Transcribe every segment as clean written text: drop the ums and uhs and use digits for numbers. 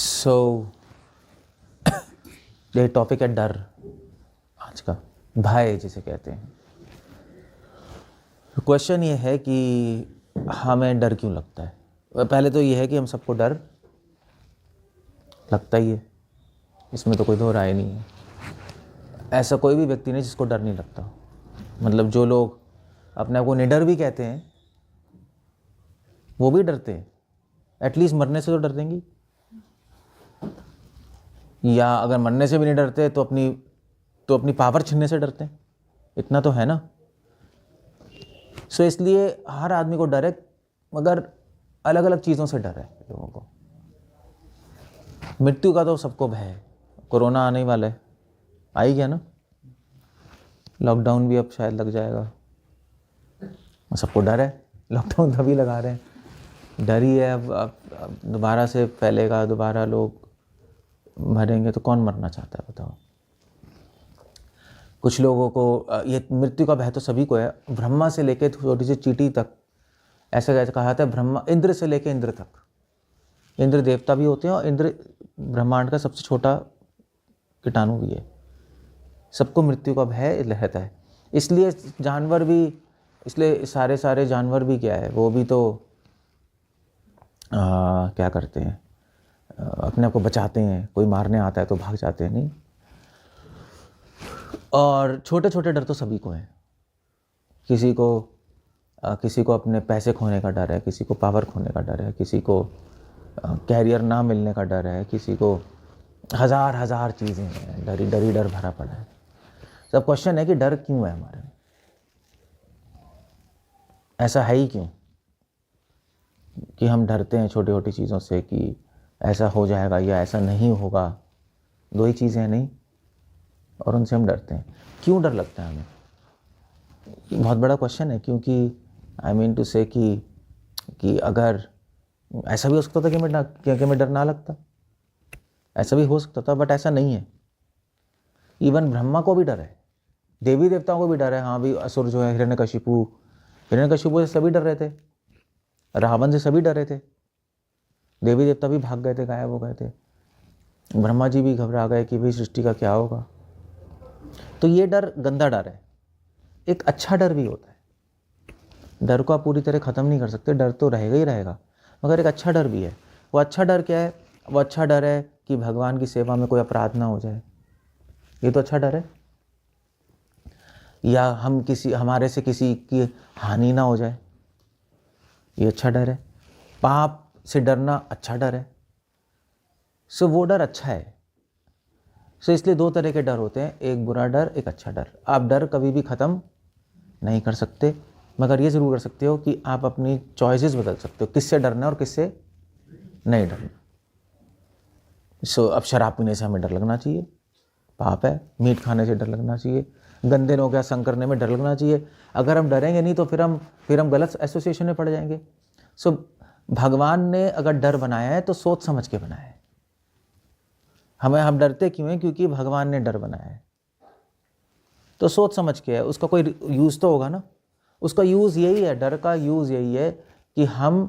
सो ये टॉपिक है डर, आज का भय जिसे कहते हैं। क्वेश्चन ये है कि हमें डर क्यों लगता है। पहले तो ये है कि हम सबको डर लगता ही है, इसमें तो कोई दो राय नहीं है। ऐसा कोई भी व्यक्ति नहीं जिसको डर नहीं लगता। मतलब जो लोग अपने आप को निडर भी कहते हैं वो भी डरते हैं। एटलीस्ट मरने से तो डर देंगी, या अगर मरने से भी नहीं डरते तो अपनी पावर छीनने से डरते हैं। इतना तो है ना। सो इसलिए हर आदमी को डर है, मगर अलग अलग चीज़ों से डर है लोगों को। मृत्यु का तो सबको भय है। कोरोना आने वाला है, आ ही गया ना। लॉकडाउन भी अब शायद लग जाएगा, सबको डर है। लॉकडाउन तभी लगा रहे हैं, डर ही है। अब दोबारा से फैलेगा, दोबारा लोग मरेंगे, तो कौन मरना चाहता है बताओ। कुछ लोगों को ये मृत्यु का भय तो सभी को है। ब्रह्मा से लेके छोटी सी चींटी तक, ऐसा कहा था ब्रह्मा, इंद्र से लेके इंद्र तक। इंद्र देवता भी होते हैं और इंद्र ब्रह्मांड का सबसे छोटा कीटाणु भी है। सबको मृत्यु का भय रहता है। इसलिए जानवर भी, इसलिए सारे जानवर भी क्या है, वो भी तो क्या करते हैं, अपने आप को बचाते हैं। कोई मारने आता है तो भाग जाते हैं, नहीं। और छोटे छोटे डर तो सभी को हैं। किसी को अपने पैसे खोने का डर है, किसी को पावर खोने का डर है, किसी को कैरियर ना मिलने का डर है, किसी को हजार चीज़ें हैं। डर भरा पड़ा है। सब क्वेश्चन है कि डर क्यों है हमारे में, ऐसा है ही क्यों कि हम डरते हैं छोटी छोटी चीज़ों से, कि ऐसा हो जाएगा या ऐसा नहीं होगा। दो ही चीज़ें हैं, नहीं, और उनसे हम डरते हैं। क्यों डर लगता है हमें, बहुत बड़ा क्वेश्चन है। क्योंकि आई मीन टू से कि अगर ऐसा भी हो सकता था कि मैं डर ना लगता, ऐसा भी हो सकता था, बट ऐसा नहीं है। इवन ब्रह्मा को भी डर है, देवी देवताओं को भी डर है। हाँ भी, असुर जो है हिरण्यकशिपु से सभी डर रहे थे, रावण से सभी डर रहे थे। देवी देवता भी भाग गए थे, गायब हो गए थे। ब्रह्मा जी भी घबरा गए कि भाई सृष्टि का क्या होगा। तो ये डर गंदा डर है। एक अच्छा डर भी होता है। डर को आप पूरी तरह ख़त्म नहीं कर सकते, डर तो रहेगा ही रहेगा, मगर एक अच्छा डर भी है। वो अच्छा डर क्या है? वो अच्छा डर है कि भगवान की सेवा में कोई अपराध ना हो जाए। ये तो अच्छा डर है। या हमारे से किसी की हानि ना हो जाए, ये अच्छा डर है। पाप से डरना अच्छा डर है। सो वो डर अच्छा है। सो इसलिए दो तरह के डर होते हैं, एक बुरा डर, एक अच्छा डर। आप डर कभी भी ख़त्म नहीं कर सकते, मगर ये ज़रूर कर सकते हो कि आप अपनी चॉइसेस बदल सकते हो, किससे डरना और किससे नहीं डरना। सो अब शराब पीने से हमें डर लगना चाहिए, पाप है। मीट खाने से डर लगना चाहिए। गंदे लोगों के संग करने में डर लगना चाहिए। अगर हम डरेंगे नहीं तो फिर हम गलत एसोसिएशन में पड़ जाएंगे। सो भगवान ने अगर डर बनाया है तो सोच समझ के बनाया है। हम डरते क्यों हैं? क्योंकि भगवान ने डर बनाया है, तो सोच समझ के है। उसका कोई यूज़ तो होगा ना। उसका यूज़ यही है, डर का यूज़ यही है कि हम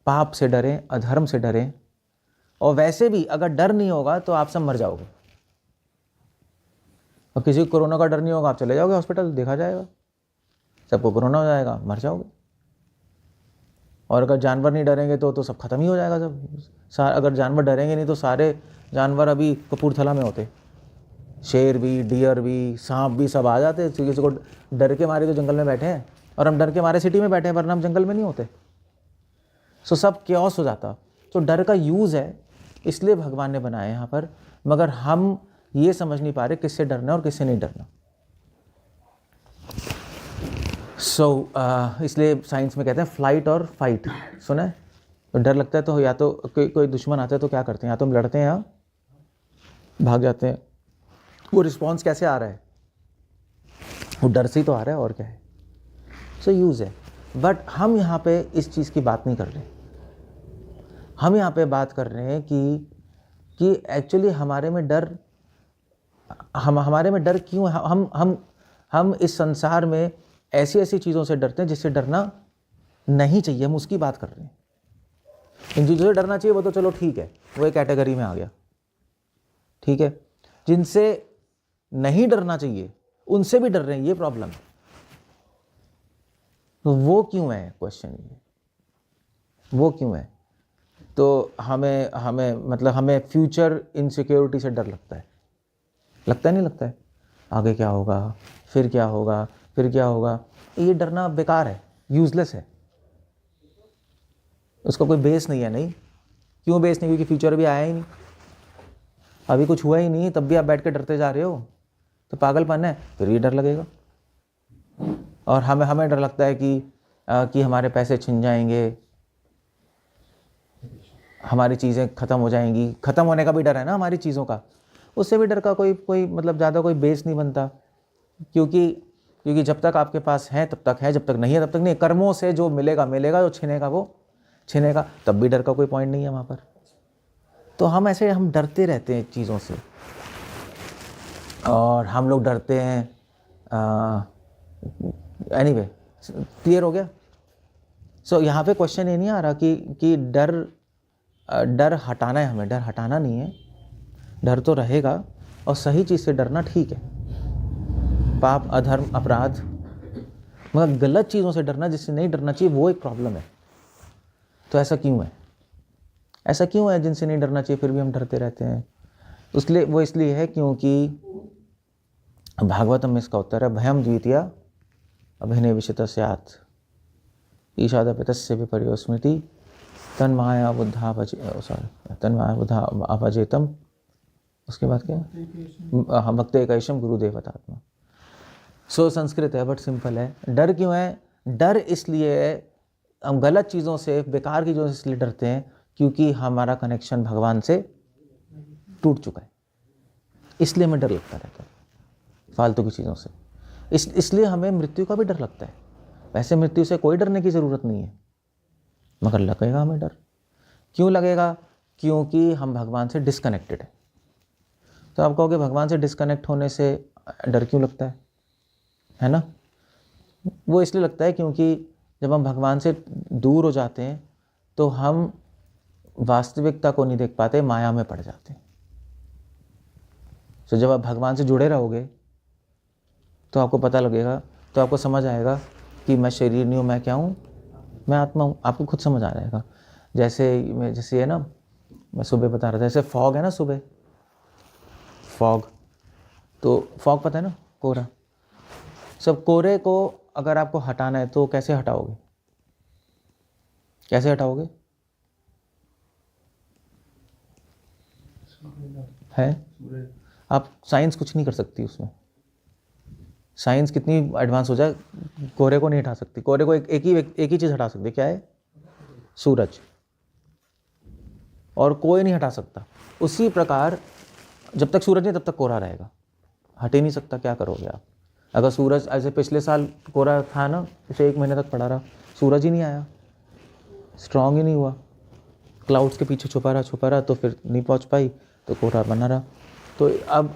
पाप से डरें, अधर्म से डरें। और वैसे भी अगर डर नहीं होगा तो आप सब मर जाओगे। और किसी को कोरोना का डर नहीं होगा, आप चले जाओगे हॉस्पिटल, देखा जाएगा, सबको कोरोना हो जाएगा, मर जाओगे। और अगर जानवर नहीं डरेंगे तो सब खत्म ही हो जाएगा सब। अगर जानवर डरेंगे नहीं तो सारे जानवर अभी कपूरथला में होते। शेर भी, डियर भी, सांप भी, सब आ जाते। किसी को डर के मारे तो जंगल में बैठे हैं, और हम डर के मारे सिटी में बैठे हैं, वरना हम जंगल में नहीं होते। सो सब क्योस हो जाता। तो डर का यूज़ है, इसलिए भगवान ने बनाया यहाँ पर। मगर हम ये समझ नहीं पा रहे किससे डरना और किससे नहीं डरना। इसलिए साइंस में कहते हैं फ्लाइट और फाइट, सुना है? तो डर लगता है तो या तो कोई दुश्मन आता है तो क्या करते हैं, या तो हम लड़ते हैं या भाग जाते हैं। वो रिस्पॉन्स कैसे आ रहा है? वो डर से ही तो आ रहा है, और क्या है। सो यूज़ है। बट हम यहाँ पे इस चीज़ की बात नहीं कर रहे। हम यहाँ पे बात कर रहे हैं कि एक्चुअली हमारे में डर क्यों है। हम इस संसार में ऐसी चीज़ों से डरते हैं जिससे डरना नहीं चाहिए। हम उसकी बात कर रहे हैं। इन चीज़ों से डरना चाहिए वो तो चलो ठीक है, वो एक कैटेगरी में आ गया, ठीक है। जिनसे नहीं डरना चाहिए उनसे भी डर रहे हैं, ये प्रॉब्लम है। तो वो क्यों है, क्वेश्चन ये, वो क्यों है? तो हमें हमें मतलब हमें फ्यूचर इनसिक्योरिटी से डर लगता है, लगता है नहीं लगता है? आगे क्या होगा, फिर क्या होगा, फिर क्या होगा, ये डरना बेकार है, यूजलेस है, उसका कोई बेस नहीं है। नहीं, क्यों बेस नहीं? क्योंकि फ्यूचर भी आया ही नहीं, अभी कुछ हुआ ही नहीं, तब भी आप बैठ के डरते जा रहे हो, तो पागलपन है। फिर ये डर लगेगा। और हमें हमें डर लगता है कि हमारे पैसे छिन जाएंगे, हमारी चीज़ें ख़त्म हो जाएंगी। ख़त्म होने का भी डर है ना हमारी चीज़ों का, उससे भी डर का कोई मतलब ज़्यादा कोई बेस नहीं बनता। क्योंकि जब तक आपके पास है तब तक है, जब तक नहीं है तब तक नहीं। कर्मों से जो मिलेगा मिलेगा, जो छिनेगा वो छिनेगा, तब भी डर का कोई पॉइंट नहीं है वहाँ पर। तो हम डरते रहते हैं चीज़ों से, और हम लोग डरते हैं। एनीवे, क्लियर हो गया? सो यहाँ पे क्वेश्चन ये नहीं आ रहा कि डर हटाना है हमें, डर हटाना नहीं है, डर तो रहेगा, और सही चीज़ से डरना ठीक है। पाप, अधर्म, अपराध, मगर गलत चीज़ों से डरना जिससे नहीं डरना चाहिए, वो एक प्रॉब्लम है। तो ऐसा क्यों है? ऐसा क्यों है जिनसे नहीं डरना चाहिए फिर भी हम डरते रहते हैं? इसलिए है क्योंकि भागवतम में इसका उत्तर है, भयम द्वितीया अभिनिवेशित स्यात् ईशादपितस्य विपर्यो स्मृति तन्माया बुद्धा अपजेतम। उसके बाद क्या? भक्त एकैशम गुरुदेवतात्मा। सो संस्कृत है बट सिंपल है। डर क्यों है? डर इसलिए है, हम गलत चीज़ों से, बेकार की चीज़ों से इसलिए डरते हैं क्योंकि हमारा कनेक्शन भगवान से टूट चुका है, इसलिए हमें डर लगता रहता है फालतू की चीज़ों से। इसलिए हमें मृत्यु का भी डर लगता है। वैसे मृत्यु से कोई डरने की ज़रूरत नहीं है, मगर लगेगा हमें डर। क्यों लगेगा? क्योंकि हम भगवान से डिस्कनेक्टेड है। तो आप कहोगे भगवान से डिस्कनेक्ट होने से डर क्यों लगता है ना? वो इसलिए लगता है क्योंकि जब हम भगवान से दूर हो जाते हैं तो हम वास्तविकता को नहीं देख पाते, माया में पड़ जाते हैं। तो जब आप भगवान से जुड़े रहोगे तो आपको पता लगेगा, तो आपको समझ आएगा कि मैं शरीर नहीं हूँ, मैं क्या हूँ, मैं आत्मा हूँ। आपको खुद समझ आ जाएगा। जैसे ये ना, मैं सुबह बता रहा था, जैसे फॉग है ना, सुबह फॉग, तो फॉग पता है ना, कोहरा। सब कोहरे को अगर आपको हटाना है तो कैसे हटाओगे? कैसे हटाओगे? है, आप साइंस कुछ नहीं कर सकती उसमें। साइंस कितनी एडवांस हो जाए, कोहरे को नहीं हटा सकती। कोहरे को एक ही चीज़ हटा सकती है, क्या है? सूरज। और कोई नहीं हटा सकता। उसी प्रकार जब तक सूरज नहीं तब तक कोहरा रहेगा, हट ही नहीं सकता। क्या करोगे आप? अगर सूरज, ऐसे पिछले साल कोहरा था ना, पिछले 1 महीने तक पड़ा रहा, सूरज ही नहीं आया, स्ट्रांग ही नहीं हुआ, क्लाउड्स के पीछे छुपा रहा, तो फिर नहीं पहुंच पाई, तो कोहरा बना रहा। तो अब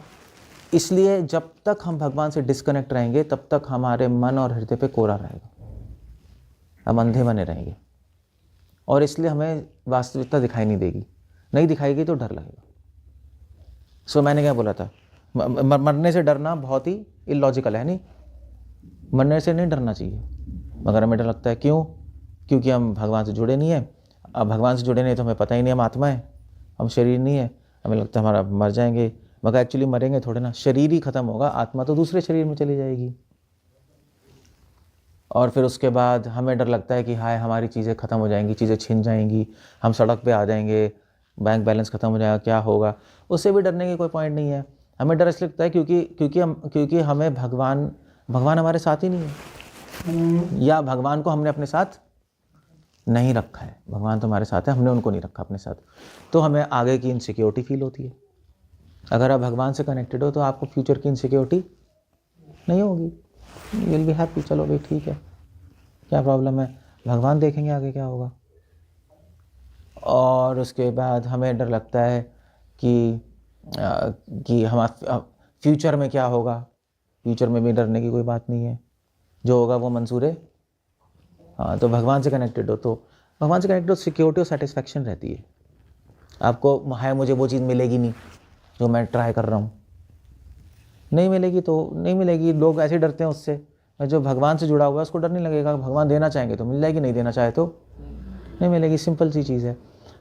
इसलिए जब तक हम भगवान से डिस्कनेक्ट रहेंगे तब तक हमारे मन और हृदय पे कोहरा रहेगा, हम अंधे बने रहेंगे, और इसलिए हमें वास्तविकता दिखाई नहीं देगी। नहीं दिखाएगी तो डर लगेगा। सो मैंने क्या बोला था, मरने से डरना बहुत ही इलॉजिकल है, नहीं? मरने से नहीं डरना चाहिए, मगर हमें डर लगता है। क्यों? क्योंकि हम भगवान से जुड़े नहीं हैं। अब भगवान से जुड़े नहीं तो हमें पता ही नहीं हम आत्मा है, हम शरीर नहीं है। हमें लगता है हमारा मर जाएंगे, मगर एक्चुअली मरेंगे थोड़े ना, शरीर ही खत्म होगा, आत्मा तो दूसरे शरीर में चली जाएगी। और फिर उसके बाद हमें डर लगता है कि हाय हमारी चीज़ें ख़त्म हो जाएंगी, चीज़ें छिन जाएंगी, हम सड़क पे आ जाएंगे, बैंक बैलेंस ख़त्म हो जाएगा, क्या होगा? उससे भी डरने की कोई पॉइंट नहीं है। हमें डर इसलिए लगता है क्योंकि हमें भगवान हमारे साथ ही नहीं है, या भगवान को हमने अपने साथ नहीं रखा है। भगवान तो हमारे साथ है, हमने उनको नहीं रखा अपने साथ, तो हमें आगे की इनसिक्योरिटी फील होती है। अगर आप भगवान से कनेक्टेड हो तो आपको फ्यूचर की इनसिक्योरिटी नहीं होगी, यू विल बी हैप्पी। चलो भाई ठीक है, क्या प्रॉब्लम है, भगवान देखेंगे आगे क्या होगा। और उसके बाद हमें डर लगता है कि हमारा फ्यूचर में क्या होगा। फ्यूचर में भी डरने की कोई बात नहीं है, जो होगा वो मंजूर है। हाँ, तो भगवान से कनेक्टेड हो तो भगवान से कनेक्ट हो सिक्योरिटी और सेटिस्फैक्शन रहती है। आपको है मुझे वो चीज़ मिलेगी नहीं जो मैं ट्राई कर रहा हूँ, नहीं मिलेगी तो नहीं मिलेगी। लोग ऐसे डरते हैं उससे, और जो भगवान से जुड़ा हुआ है उसको डर नहीं लगेगा। भगवान देना चाहेंगे तो मिल जाएगी, नहीं देना चाहे तो नहीं मिलेगी। सिंपल सी चीज़ है।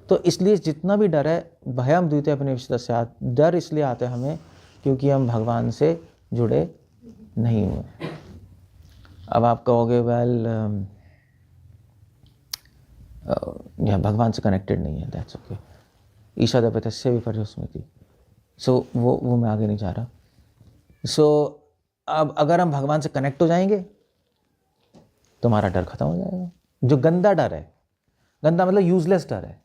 तो इसलिए जितना भी डर है, भयम द्वितीय अपनिवेशितस्यात्, डर इसलिए आता है हमें क्योंकि हम भगवान से जुड़े नहीं हुए। अब आप कहोगे वेल यह भगवान से कनेक्टेड नहीं है, दैट्स ओके। ईशादपतस्य विपर्योस्मृति। सो वो मैं आगे नहीं जा रहा। सो अब अगर हम भगवान से कनेक्ट हो जाएंगे तो हमारा डर खत्म हो जाएगा। जो गंदा डर है, गंदा मतलब यूजलेस डर है,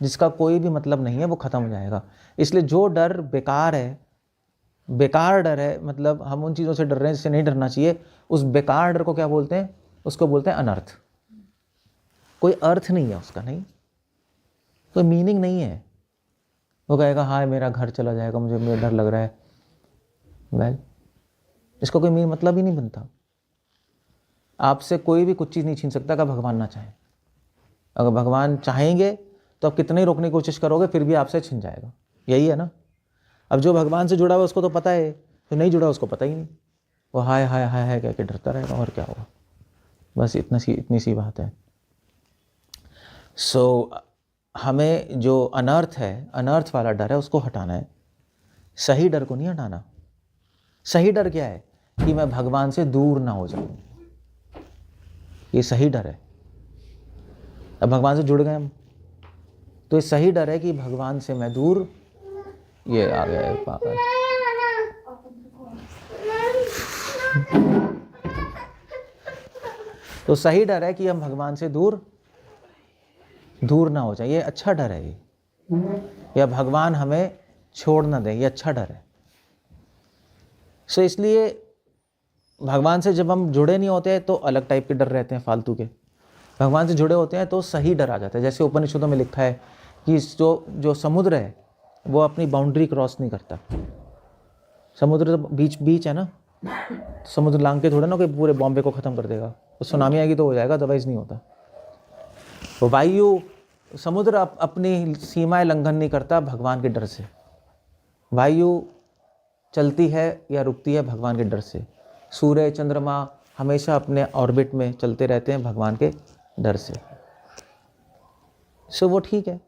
जिसका कोई भी मतलब नहीं है, वो खत्म हो जाएगा। इसलिए जो डर बेकार है, बेकार डर है, मतलब हम उन चीज़ों से डर रहे हैं जिससे नहीं डरना चाहिए, उस बेकार डर को क्या बोलते हैं? उसको बोलते हैं अनर्थ। कोई अर्थ नहीं है उसका, नहीं कोई मीनिंग नहीं है। वो कहेगा हाँ मेरा घर चला जाएगा, मुझे मेरा डर लग रहा है। वेल इसका कोई मतलब ही नहीं बनता। आपसे कोई भी कुछ चीज़ नहीं छीन सकता अगर भगवान ना चाहे। अगर भगवान चाहेंगे तो आप कितने ही रोकने की कोशिश करोगे फिर भी आपसे छिन जाएगा। यही है ना। अब जो भगवान से जुड़ा हुआ उसको तो पता है, जो नहीं जुड़ा उसको पता ही नहीं। वो हाय हाय हाय हाय कह के डरता रहेगा, और क्या होगा। बस इतनी सी बात है। सो हमें जो अनर्थ है, अनर्थ वाला डर है, उसको हटाना है। सही डर को नहीं हटाना। सही डर क्या है? कि मैं भगवान से दूर ना हो जाऊं, ये सही डर है। अब भगवान से जुड़ गए हम, तो ये सही डर है कि भगवान से मैं दूर, ये आ गया है पागल। तो सही डर है कि हम भगवान से दूर ना हो जाए। ये अच्छा डर है। ये या भगवान हमें छोड़ ना दे, ये अच्छा डर है। सो इसलिए भगवान से जब हम जुड़े नहीं होते तो अलग टाइप के डर रहते हैं, फालतू के। भगवान से जुड़े होते हैं तो सही डर आ जाता है। जैसे उपनिषदों में लिखा है कि जो समुद्र है वो अपनी बाउंड्री क्रॉस नहीं करता। समुद्र तो बीच है ना, समुद्र लांग के थोड़ा ना कोई पूरे बॉम्बे को ख़त्म कर देगा। तो सुनामी आएगी तो हो जाएगा, अदरवाइज नहीं होता। तो वायु, समुद्र अपनी सीमाएं लंघन नहीं करता भगवान के डर से। वायु चलती है या रुकती है भगवान के डर से। सूर्य चंद्रमा हमेशा अपने ऑर्बिट में चलते रहते हैं भगवान के डर से। सो वो ठीक है।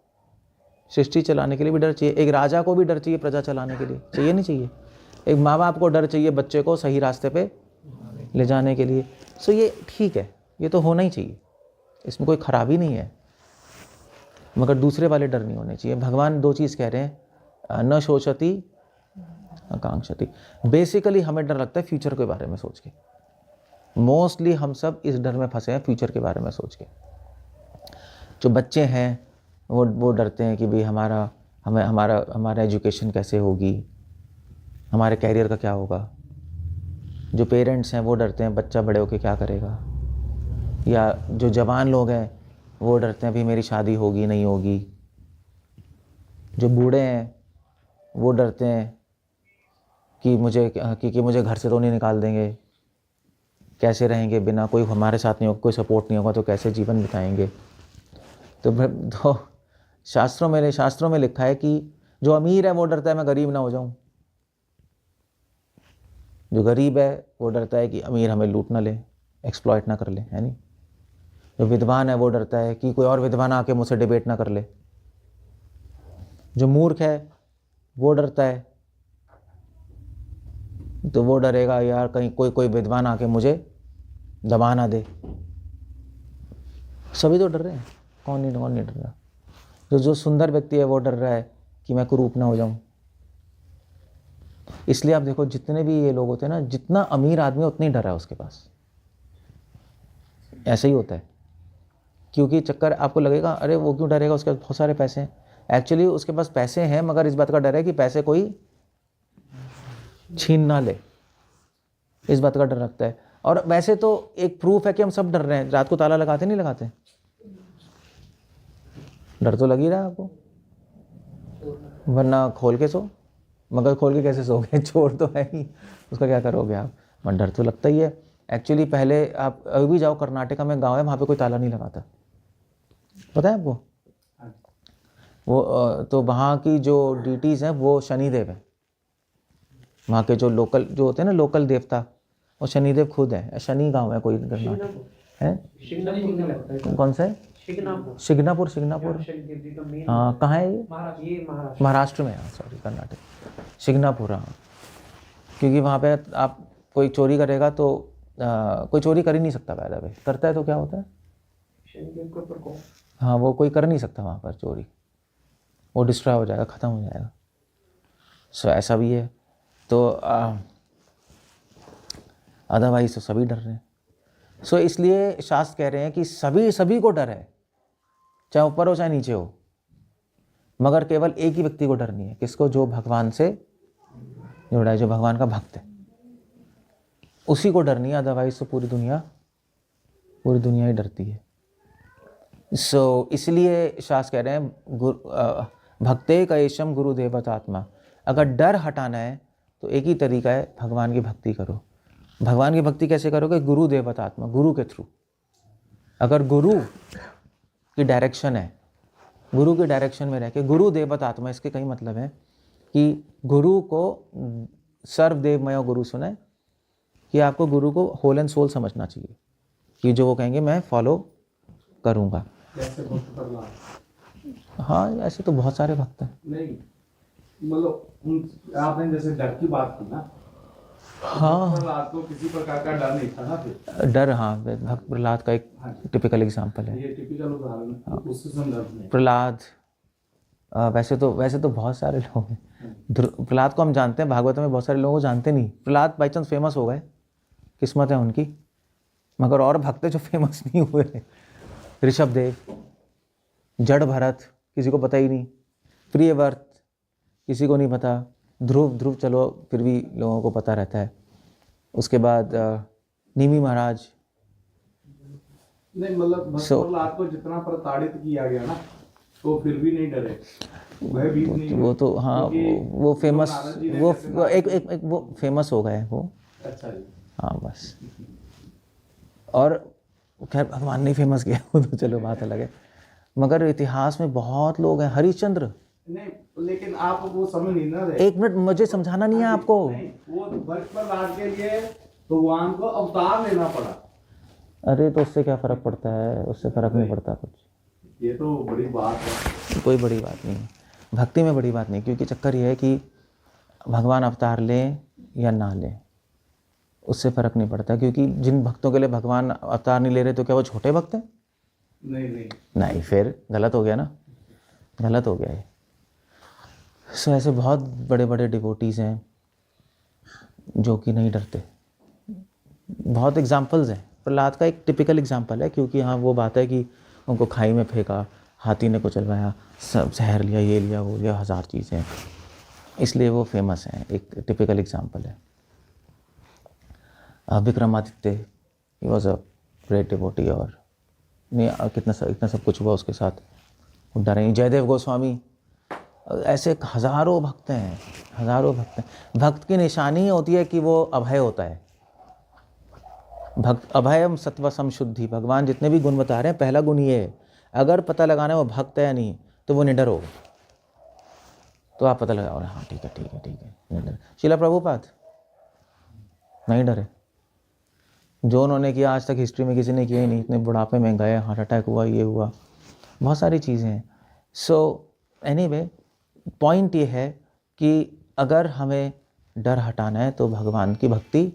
सृष्टि चलाने के लिए भी डर चाहिए। एक राजा को भी डर चाहिए प्रजा चलाने के लिए, चाहिए नहीं चाहिए? एक माँ बाप को डर चाहिए बच्चे को सही रास्ते पे ले जाने के लिए। सो ये ठीक है, ये तो होना ही चाहिए, इसमें कोई खराबी नहीं है। मगर दूसरे वाले डर नहीं होने चाहिए। भगवान दो चीज़ कह रहे हैं, न शोचति आकांक्षति। बेसिकली हमें डर लगता है फ्यूचर के बारे में सोच के। मोस्टली हम सब इस डर में फंसे हैं, फ्यूचर के बारे में सोच के। जो बच्चे हैं वो डरते हैं कि भाई हमारा एजुकेशन कैसे होगी, हमारे कैरियर का क्या होगा। जो पेरेंट्स हैं वो डरते हैं बच्चा बड़े होकर क्या करेगा। या जो जवान लोग हैं वो डरते हैं भाई मेरी शादी होगी नहीं होगी। जो बूढ़े हैं वो डरते हैं कि मुझे घर से तो नहीं निकाल देंगे, कैसे रहेंगे बिना, कोई हमारे साथ नहीं होगा, कोई सपोर्ट नहीं होगा तो कैसे जीवन बिताएंगे। तो शास्त्रों में लिखा है कि जो अमीर है वो डरता है मैं गरीब ना हो जाऊं। जो गरीब है वो डरता है कि अमीर हमें लूट ना ले, एक्सप्लॉइट ना कर ले, है नहीं। जो विद्वान है वो डरता है कि कोई और विद्वान आके मुझसे डिबेट ना कर ले। जो मूर्ख है वो डरता है, तो वो डरेगा यार कहीं कोई विद्वान आके मुझे दबा ना दे। सभी तो डर रहे हैं, कौन नहीं डर रहा। जो सुंदर व्यक्ति है वो डर रहा है कि मैं कुरूप ना हो जाऊं। इसलिए आप देखो जितने भी ये लोग होते हैं ना, जितना अमीर आदमी उतना ही डर है उसके पास। ऐसा ही होता है। क्योंकि चक्कर आपको लगेगा अरे वो क्यों डरेगा, उसके पास बहुत सारे पैसे हैं। एक्चुअली उसके पास पैसे हैं मगर इस बात का डर है कि पैसे कोई छीन ना ले, इस बात का डर रखता है। और वैसे तो एक प्रूफ है कि हम सब डर रहे हैं। रात को ताला लगाते नहीं लगाते? डर तो लग ही रहा है आपको, वरना खोल के सो। मगर खोल के कैसे सोगे, चोर तो है ही, उसका क्या करोगे आप। मगर डर तो लगता ही है। एक्चुअली पहले आप अभी भी जाओ कर्नाटका में गांव है, वहाँ पे कोई ताला नहीं लगाता। पता है आपको? वो तो वहाँ की जो डीटीज़ हैं वो शनिदेव है। वहाँ के जो लोकल जो होते हैं ना, लोकल देवता, वो शनिदेव खुद है। शनि गांव है कोई कर्नाटक है। कौन सा है? शिग्नापुर। हाँ, कहाँ है ये? महाराष्ट्र में। हाँ सॉरी, कर्नाटक, शिग्नापुर। हाँ, क्योंकि वहाँ पे आप कोई चोरी करेगा तो कोई चोरी कर ही नहीं सकता। पैदा पे करता है तो क्या होता है? हाँ, वो कोई कर नहीं सकता वहाँ पर चोरी, वो डिस्ट्रॉय हो जाएगा, ख़त्म हो जाएगा। सो ऐसा भी है। तो अदरवाइज तो सभी डर रहे हैं। सो इसलिए शास्त्र कह रहे हैं कि सभी को डर है, चाहे ऊपर हो चाहे नीचे हो, मगर केवल एक ही व्यक्ति को डर नहीं है। किसको? जो भगवान से जुड़ा है, जो भगवान का भक्त है, उसी को डर नहीं है। अदरवाइज तो पूरी दुनिया ही डरती है। सो इसलिए शास्त्र कह रहे हैं भक्ते कैशम गुरुदेवतात्मा। अगर डर हटाना है तो एक ही तरीका है, भगवान की भक्ति करो। भगवान की भक्ति कैसे करोगे? गुरुदेवतात्मा, गुरु के थ्रू। अगर गुरु की डायरेक्शन है, गुरु के डायरेक्शन में रह के, गुरु देवतात्मा, इसके कई मतलब हैं कि गुरु को सर्वदेवमय गुरु सुना है कि आपको गुरु को होल एंड सोल समझना चाहिए कि जो वो कहेंगे मैं फॉलो करूँगा। हाँ, ऐसे तो बहुत सारे भक्त हैं। नहीं मतलब आपने जैसे डर की बात की ना, हाँ, प्रहलाद को किसी प्रकार का डर नहीं था ना फिर? डर, हाँ, भक्त प्रहलाद का एक टिपिकल एग्जाम्पल है। ये टिपिकल उदाहरण है उससे संदर्भ में। प्रहलाद, वैसे तो बहुत सारे लोग हैं। प्रहलाद को हम जानते हैं, भागवत में बहुत सारे लोगों को जानते नहीं। प्रहलाद बाई चांस फेमस हो गए, किस्मत है उनकी, मगर और भक्त जो फेमस नहीं हुए। ऋषभदेव, जड़ भरत, किसी को पता ही नहीं। प्रियव्रत, किसी को नहीं पता। ध्रुव चलो फिर भी लोगों को पता रहता है। उसके बाद निमि महाराज। नहीं मतलब प्रहलाद को जितना प्रताड़ित किया गया ना, तो फिर भी नहीं डरे, वह भी नहीं। वो तो हाँ, वो फेमस, वो एक वो फेमस हो गए वो। अच्छा जी। हाँ बस। और खैर भगवान ने फेमस किया, वो तो चलो बात अलग है, मगर इतिहास में बहुत लोग हैं। हरिश्चंद्र। नहीं, लेकिन आप वो समझ नहीं ना रहे। एक मिनट, मुझे समझाना नहीं है आपको। नहीं, वो भक्त प्रहलाद के लिए भगवान को अवतार लेना पड़ा। अरे तो उससे क्या फर्क पड़ता है? उससे फर्क नहीं पड़ता कुछ। ये तो बड़ी बात है। कोई बड़ी बात नहीं है, भक्ति में बड़ी बात नहीं। क्योंकि चक्कर ये है कि भगवान अवतार लें या ना लें, उससे फर्क नहीं पड़ता। क्योंकि जिन भक्तों के लिए भगवान अवतार नहीं ले रहे, तो क्या वो छोटे भक्त हैं? नहीं, फिर गलत हो गया ना, गलत हो गया ये। सो ऐसे बहुत बड़े बड़े डिवोटीज़ हैं जो कि नहीं डरते। बहुत एग्जाम्पल्स हैं। प्रहलाद का एक टिपिकल एग्जाम्पल है, क्योंकि हाँ वो बात है कि उनको खाई में फेंका, हाथी ने कुचलवाया, सब जहर लिया, ये लिया, वो लिया, 1000 चीज़ें, इसलिए वो फेमस हैं। एक टिपिकल एग्जाम्पल है। Vikramaditya, he was a great devotee, और नहीं इतना सब कुछ हुआ उसके साथ, वो डरे नहीं। जयदेव गोस्वामी, ऐसे हज़ारों भक्त हैं, हज़ारों भक्त हैं। भक्त की निशानी होती है कि वो अभय होता है। भक्त अभयम सत्व समशुद्धि। भगवान जितने भी गुण बता रहे हैं, पहला गुण ये है, अगर पता लगाना है वो भक्त है या नहीं, तो वो निडर होगा। तो आप पता लगाओ, हाँ ठीक है निडर। शिला प्रभुपाद नहीं डरे। जो उन्होंने किया आज तक हिस्ट्री में किसी ने किया ही नहीं। इतने बुढ़ापे में गए, हार्ट अटैक हुआ, ये हुआ, बहुत सारी चीज़ें हैं। सो एनीवे, पॉइंट ये है कि अगर हमें डर हटाना है तो भगवान की भक्ति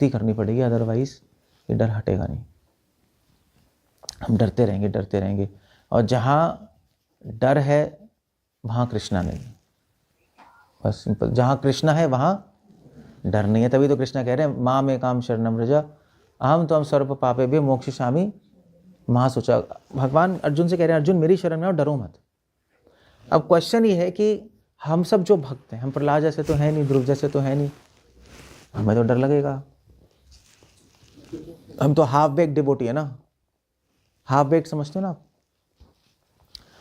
करनी पड़ेगी। अदरवाइज ये डर हटेगा नहीं। हम डरते रहेंगे, और जहाँ डर है वहाँ कृष्णा नहीं। बस सिंपल, जहाँ कृष्णा है वहाँ डर नहीं है। तभी तो कृष्णा कह रहे हैं, माँ में काम शरणम व्रज अहम त्वं सर्व पापेभ्यो मोक्षयिष्यामि मा शुचः। भगवान अर्जुन से कह रहे हैं, अर्जुन मेरी शरण में आओ, डरो मत। अब क्वेश्चन ये है कि हम सब जो भक्त हैं, हम प्रहलाद जैसे तो हैं नहीं, ध्रुव जैसे तो हैं नहीं, हमें तो डर लगेगा। हम तो हाफ बेक्ड डिवोटी है ना। हाफ बेक्ड समझते हो ना आप?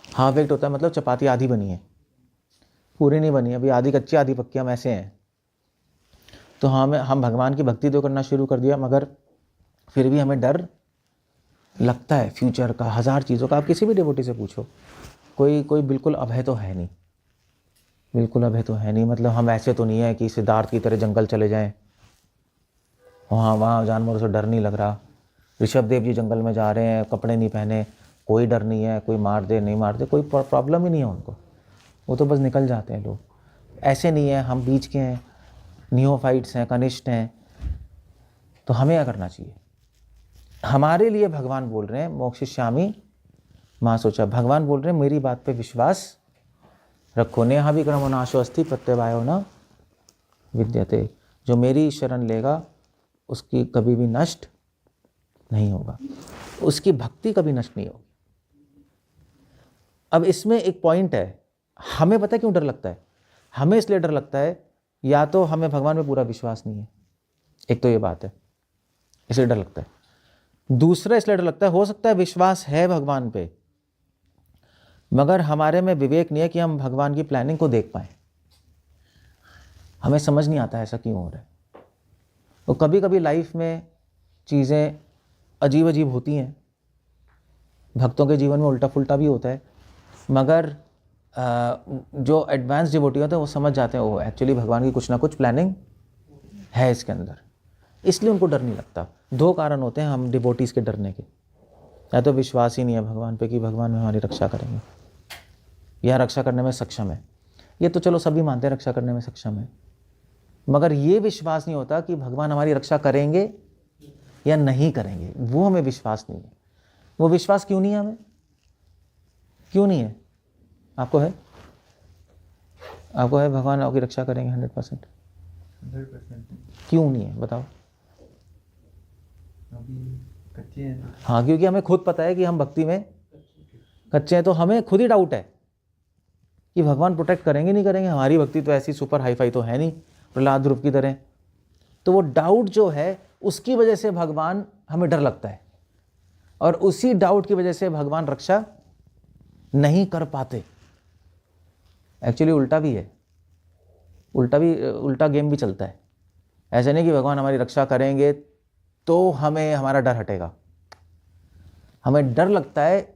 हाफ बेक्ड होता है मतलब चपाती आधी बनी है, पूरी नहीं बनी, अभी आधी कच्ची आधी पक्की, हम ऐसे हैं। तो हम भगवान की भक्ति तो करना शुरू कर दिया, मगर फिर भी हमें डर लगता है फ्यूचर का, 1000 चीज़ों का। आप किसी भी डिवोटी से पूछो, कोई बिल्कुल अभय तो है नहीं, बिल्कुल अभय तो है नहीं। मतलब हम ऐसे तो नहीं है कि सिद्धार्थ की तरह जंगल चले जाएं, वहाँ जानवरों से डर नहीं लग रहा। ऋषभ देव जी जंगल में जा रहे हैं, कपड़े नहीं पहने, कोई डर नहीं है, कोई मार दे नहीं मार दे, कोई प्रॉब्लम ही नहीं है उनको, वो तो बस निकल जाते हैं लोग। ऐसे नहीं है, हम बीच के हैं, नियोफाइट्स हैं, कनिष्ठ हैं। तो हमें क्या करना चाहिए? हमारे लिए भगवान बोल रहे हैं, मोक्षयिष्यामि मां सोचा, भगवान बोल रहे हैं मेरी बात पे विश्वास रखो। नेहा विक्रमो नाशो अस्ति प्रत्यवायो न विद्यते। जो मेरी शरण लेगा उसकी कभी भी नष्ट नहीं होगा, उसकी भक्ति कभी नष्ट नहीं होगी। अब इसमें एक पॉइंट है, हमें पता है क्यों डर लगता है? हमें इसलिए डर लगता है, या तो हमें भगवान में पूरा विश्वास नहीं है, एक तो ये बात है, इसलिए डर लगता है। दूसरा इसलिए डर लगता है, हो सकता है विश्वास है भगवान पे, मगर हमारे में विवेक नहीं है कि हम भगवान की प्लानिंग को देख पाएं। हमें समझ नहीं आता ऐसा क्यों हो रहा है। तो कभी कभी लाइफ में चीज़ें अजीब अजीब होती हैं, भक्तों के जीवन में उल्टा फुल्टा भी होता है, मगर जो एडवांस डिवोटी होते हैं वो समझ जाते हैं, वो एक्चुअली भगवान की कुछ ना कुछ प्लानिंग है इसके अंदर, इसलिए उनको डर नहीं लगता। 2 कारण होते हैं हम डिवोटीज़ के डरने के, या तो विश्वास ही नहीं है भगवान पे कि भगवान हमारी रक्षा करेंगे या रक्षा करने में सक्षम है। ये तो चलो सभी मानते हैं रक्षा करने में सक्षम है, मगर ये विश्वास नहीं होता कि भगवान हमारी रक्षा करेंगे या नहीं करेंगे, वो हमें विश्वास नहीं है। वो विश्वास क्यों नहीं है हमें? क्यों नहीं है? आपको है? आपको है भगवान आपकी रक्षा करेंगे 100%? क्यों नहीं है बताओ? कच्चे हैं। हाँ, क्योंकि हमें खुद पता है कि हम भक्ति में कच्चे हैं, तो हमें खुद ही डाउट है कि भगवान प्रोटेक्ट करेंगे नहीं करेंगे। हमारी भक्ति तो ऐसी सुपर हाईफाई तो है नहीं प्रहलाद ध्रुव की तरह। तो वो डाउट जो है उसकी वजह से भगवान हमें डर लगता है, और उसी डाउट की वजह से भगवान रक्षा नहीं कर पाते। एक्चुअली उल्टा भी है, उल्टा गेम भी चलता है। ऐसे नहीं कि भगवान हमारी रक्षा करेंगे तो हमें हमारा डर हटेगा, हमें डर लगता है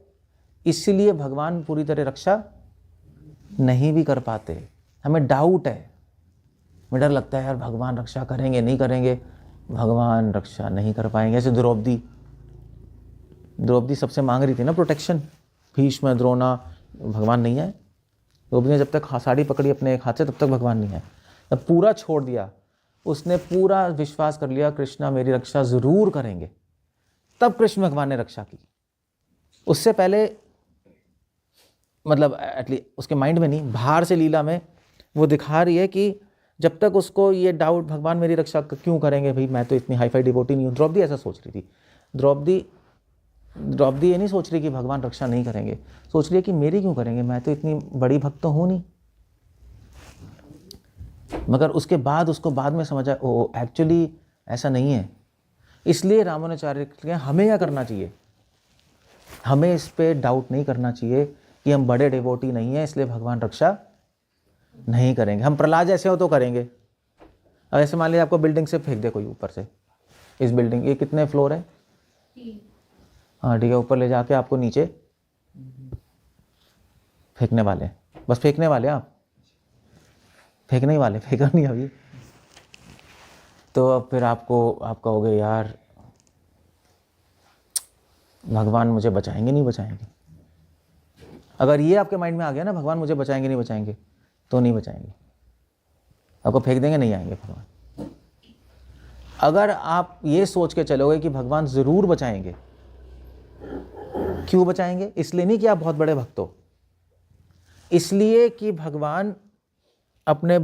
इसलिए भगवान पूरी तरह रक्षा नहीं भी कर पाते। हमें डाउट है, हमें डर लगता है यार भगवान रक्षा करेंगे नहीं करेंगे, भगवान रक्षा नहीं कर पाएंगे। ऐसे द्रौपदी सबसे मांग रही थी ना प्रोटेक्शन, भीष्म द्रोणा, भगवान नहीं आए। द्रौपदी ने जब तक साड़ी पकड़ी अपने एक हाथ से तब तक भगवान नहीं आए। जब पूरा छोड़ दिया, उसने पूरा विश्वास कर लिया कृष्णा मेरी रक्षा जरूर करेंगे, तब कृष्ण भगवान ने रक्षा की। उससे पहले मतलब एटलीस्ट उसके माइंड में नहीं, बाहर से लीला में वो दिखा रही है कि जब तक उसको ये डाउट भगवान मेरी रक्षा क्यों करेंगे, भाई मैं तो इतनी हाईफाई डिवोटी नहीं हूँ। द्रौपदी ऐसा सोच रही थी। द्रौपदी ये नहीं सोच रही कि भगवान रक्षा नहीं करेंगे, सोच रही है कि मेरी क्यों करेंगे, मैं तो इतनी बड़ी भक्त तो हूँ नहीं। मगर उसके बाद उसको बाद में समझा ओ एक्चुअली ऐसा नहीं है। इसलिए रामानुजाचार्य के हमें क्या करना चाहिए, हमें इस पे डाउट नहीं करना चाहिए कि हम बड़े डिवोटी नहीं हैं इसलिए भगवान रक्षा नहीं करेंगे। हम प्रहलाद जैसे हो तो करेंगे। अब ऐसे मान लीजिए आपको बिल्डिंग से फेंक दे कोई ऊपर से, इस बिल्डिंग ये कितने फ्लोर है? हाँ ठीक है, ऊपर ले जाके आपको नीचे फेंकने वाले, बस फेंकने वाले, आप फेंकने ही वाले, फेंका नहीं अभी। तो अब फिर आप कहोगे यार भगवान मुझे बचाएंगे नहीं बचाएंगे। अगर ये आपके माइंड में आ गया ना भगवान मुझे बचाएंगे नहीं बचाएंगे, तो नहीं बचाएंगे, आपको फेंक देंगे, नहीं आएंगे भगवान। अगर आप ये सोच के चलोगे कि भगवान ज़रूर बचाएंगे, क्यों बचाएंगे? इसलिए नहीं कि आप बहुत बड़े भक्त हो, इसलिए कि भगवान अपने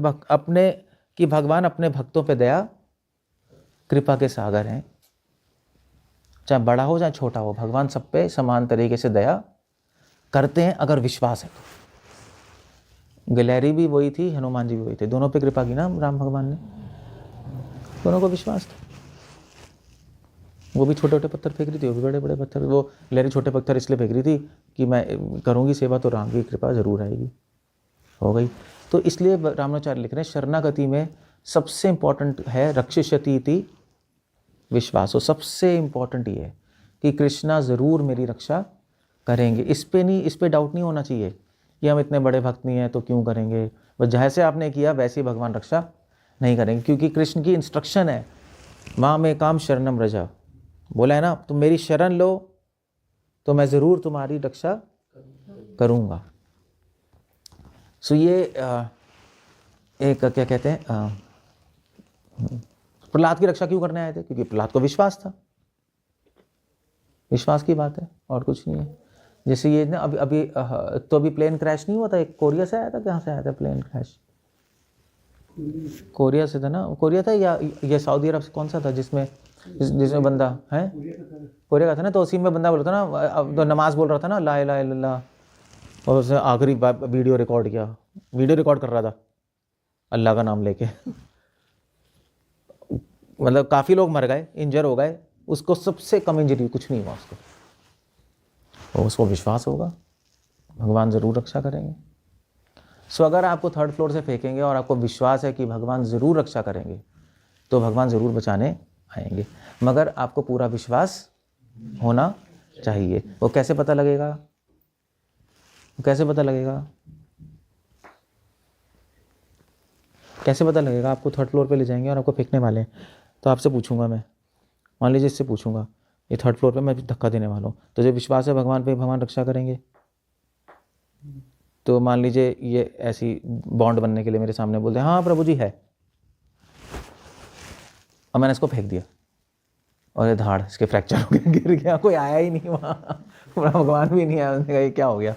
भक्तों पे दया कृपा के सागर हैं। चाहे बड़ा हो चाहे छोटा हो, भगवान सब पे समान तरीके से दया करते हैं अगर विश्वास है तो। गिलहरी भी वही थी, हनुमान जी भी वही थे, दोनों पे कृपा की ना राम भगवान ने, दोनों को विश्वास था। वो भी छोटे छोटे पत्थर फेंक रही थी, वो भी बड़े बड़े पत्थर। वो गिलहरी छोटे पत्थर इसलिए फेंक रही थी कि मैं करूँगी सेवा तो राम की कृपा जरूर आएगी, हो गई। तो इसलिए रामानुजाचार्य लिख रहे हैं शरणागति में सबसे इंपॉर्टेंट है रक्षिष्यति इति विश्वासो। सबसे इंपॉर्टेंट ये है कि कृष्णा ज़रूर मेरी रक्षा करेंगे। इस पे डाउट नहीं होना चाहिए कि हम इतने बड़े भक्त नहीं हैं तो क्यों करेंगे, बस जैसे आपने किया वैसे ही भगवान रक्षा नहीं करेंगे, क्योंकि कृष्ण की इंस्ट्रक्शन है, माँ में काम शरणम रजा, बोला है ना, तुम मेरी शरण लो तो मैं ज़रूर तुम्हारी रक्षा करूँगा। सो ये एक क्या कहते हैं, प्रहलाद की रक्षा क्यों करने आए थे? क्योंकि प्रहलाद को विश्वास था, विश्वास की बात है और कुछ नहीं है। जैसे ये ना अभी तो अभी प्लेन क्रैश नहीं हुआ था, एक कोरिया से आया था, कहाँ से आया था प्लेन क्रैश? कोरिया से था ना, कोरिया था या ये सऊदी अरब से, कौन सा था जिसमें बंदा है, कोरिया का था ना। तो उसी में बंदा बोला था ना, अब तो नमाज बोल रहा था ना, ला इलाहा इल्लल्लाह, और उसने आखिरी वीडियो रिकॉर्ड किया, वीडियो रिकॉर्ड कर रहा था अल्लाह का नाम लेके मतलब काफ़ी लोग मर गए, इंजर हो गए, उसको सबसे कम इंजरी, कुछ नहीं हुआ उसको, और उसको विश्वास होगा भगवान ज़रूर रक्षा करेंगे। सो अगर आपको थर्ड फ्लोर से फेंकेंगे और आपको विश्वास है कि भगवान ज़रूर रक्षा करेंगे तो भगवान ज़रूर बचाने आएंगे, मगर आपको पूरा विश्वास होना चाहिए। वो कैसे पता लगेगा? वो कैसे पता लगेगा? कैसे पता लगेगा? आपको थर्ड फ्लोर पे ले जाएंगे और आपको फेंकने वाले हैं, तो आपसे पूछूंगा मैं, मान लीजिए इससे पूछूंगा, ये थर्ड फ्लोर पे मैं धक्का देने वाला हूँ, तो जो विश्वास है भगवान पे, भगवान रक्षा करेंगे। तो मान लीजिए ये ऐसी बॉन्ड बनने के लिए मेरे सामने बोलते हैं, हाँ प्रभु जी है, और मैंने इसको फेंक दिया और ये धाड़ इसके फ्रैक्चर हो गया, गिर गया, कोई आया ही नहीं वहाँ, भगवान भी नहीं आया, उसने कहा ये क्या हो गया।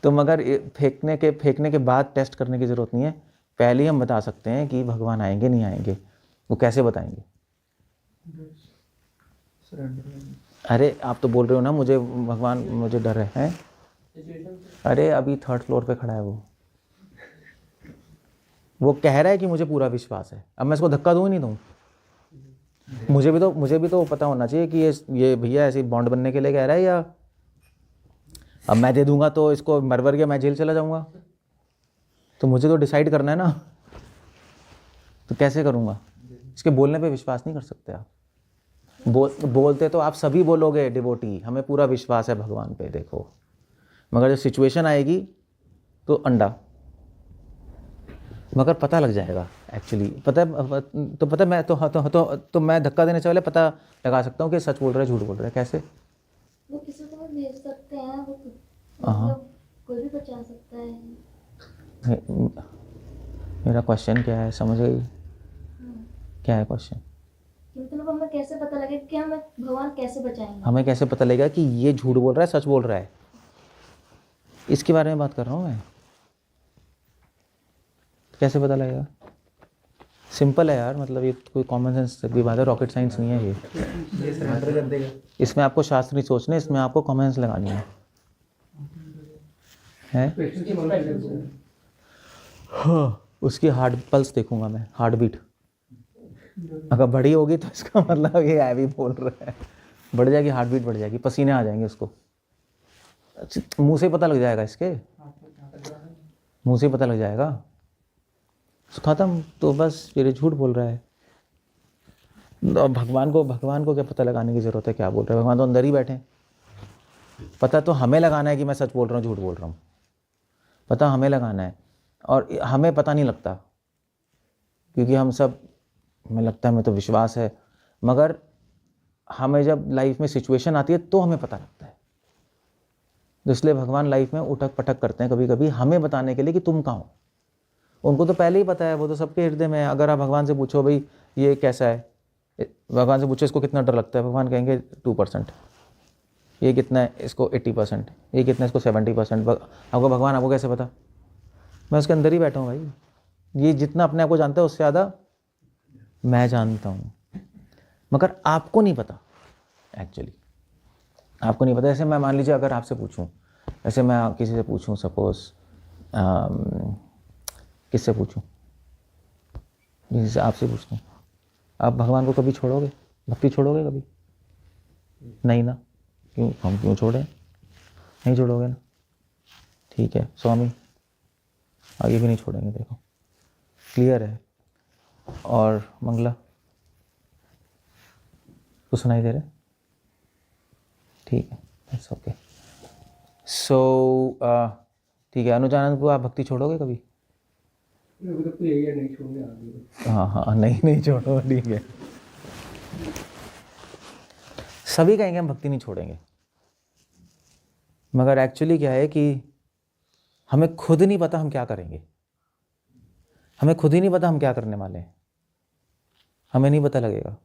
तो मगर फेंकने के बाद टेस्ट करने की ज़रूरत नहीं है, पहले ही हम बता सकते हैं कि भगवान आएंगे नहीं आएंगे। वो कैसे बताएंगे? अरे आप तो बोल रहे हो ना मुझे भगवान, मुझे डर है? अरे अभी थर्ड फ्लोर पे खड़ा है वो कह रहा है कि मुझे पूरा विश्वास है, अब मैं इसको धक्का दूँ ही नहीं दूँ? मुझे भी तो पता होना चाहिए कि ये भैया ऐसी बॉन्ड बनने के लिए कह रहा है, या अब मैं दे दूंगा तो इसको मरवर गया, मैं जेल चला जाऊंगा, तो मुझे तो डिसाइड करना है ना, तो कैसे करूंगा? इसके बोलने पे विश्वास नहीं कर सकते आप। बोलते तो आप सभी बोलोगे डिवोटी, हमें पूरा विश्वास है भगवान पे, देखो, मगर जब सिचुएशन आएगी तो अंडा, मगर पता लग जाएगा एक्चुअली, पता है, तो पता मैं तो मैं धक्का देने से पहले पता लगा सकता हूँ कि सच बोल रहा है झूठ बोल रहा है। कैसे? वो किसी को भी भेज सकते हैं, वो हाँ। मतलब कोई भी बचा सकता है। मेरा क्वेश्चन क्या है, समझ गई? क्या है क्वेश्चन? मतलब हमें कैसे पता लगे कि हमें भगवान कैसे बचाएंगे? हमें कैसे पता लगेगा कि ये झूठ बोल रहा है सच बोल रहा है? इसके बारे में बात कर रहा हूँ मैं। कैसे पता लगेगा? सिंपल है यार, मतलब ये कोई कॉमन सेंस की बात है, रॉकेट साइंस नहीं है ये सरेंडर कर देगा। इसमें आपको शास्त्र नहीं सोचने, इसमें आपको कॉमन सेंस लगानी है? हाँ, उसकी हार्ट पल्स देखूंगा मैं, हार्ट बीट अगर बढ़ी होगी तो इसका मतलब ये हैवी बोल रहा है, बढ़ जाएगी हार्ट बीट, बढ़ जाएगी, पसीने आ जाएंगे उसको, मुंह से पता लग जाएगा, इसके मुंह से पता लग जाएगा, खत्म। तो बस ये झूठ बोल रहा है। भगवान को क्या पता लगाने की ज़रूरत है क्या बोल रहे हैं? भगवान तो अंदर ही बैठे हैं। पता तो हमें लगाना है कि मैं सच बोल रहा हूँ झूठ बोल रहा हूँ, पता हमें लगाना है, और हमें पता नहीं लगता क्योंकि हम सब, हमें लगता है हमें तो विश्वास है, मगर हमें जब लाइफ में सिचुएशन आती है तो हमें पता लगता है। तो इसलिए भगवान लाइफ में उठक पटक करते हैं कभी कभी हमें बताने के लिए कि तुम कहाँ हो। उनको तो पहले ही पता है, वो तो सबके हृदय में है। अगर आप भगवान से पूछो भाई ये कैसा है, भगवान से पूछो इसको कितना डर लगता है, भगवान कहेंगे 2%, ये कितना है, इसको 80%, ये कितना है, इसको 70%। आपको भगवान, आपको कैसे पता? मैं उसके अंदर ही बैठा हूँ भाई। ये जितना अपने आप को जानता है उससे ज़्यादा मैं जानता हूँ, मगर आपको नहीं पता एक्चुअली, आपको नहीं पता। ऐसे मैं मान लीजिए अगर आपसे पूछूं, ऐसे मैं किसी से पूछूं, सपोज किससे पूछूं, किसी से आपसे पूछता हूँ, आप भगवान को कभी छोड़ोगे? भक्ति छोड़ोगे कभी? नहीं ना। क्यों? हम क्यों छोड़ें? नहीं छोड़ोगे ना, ठीक है। स्वामी आगे भी नहीं छोड़ेंगे, देखो क्लियर है। और मंगला को सुनाई दे रहा है? ठीक है, इट्स ओके। सो ठीक है, अनुजानंद को आप भक्ति छोड़ोगे कभी? अभी तक तो यही है, नहीं छोड़ने आगे। हाँ हाँ, नहीं छोड़ो, ठीक है। सभी कहेंगे हम भक्ति नहीं छोड़ेंगे, मगर एक्चुअली क्या है कि हमें खुद नहीं पता हम क्या करेंगे। हमें खुद ही नहीं पता हम क्या करने वाले हैं, हमें नहीं पता लगेगा।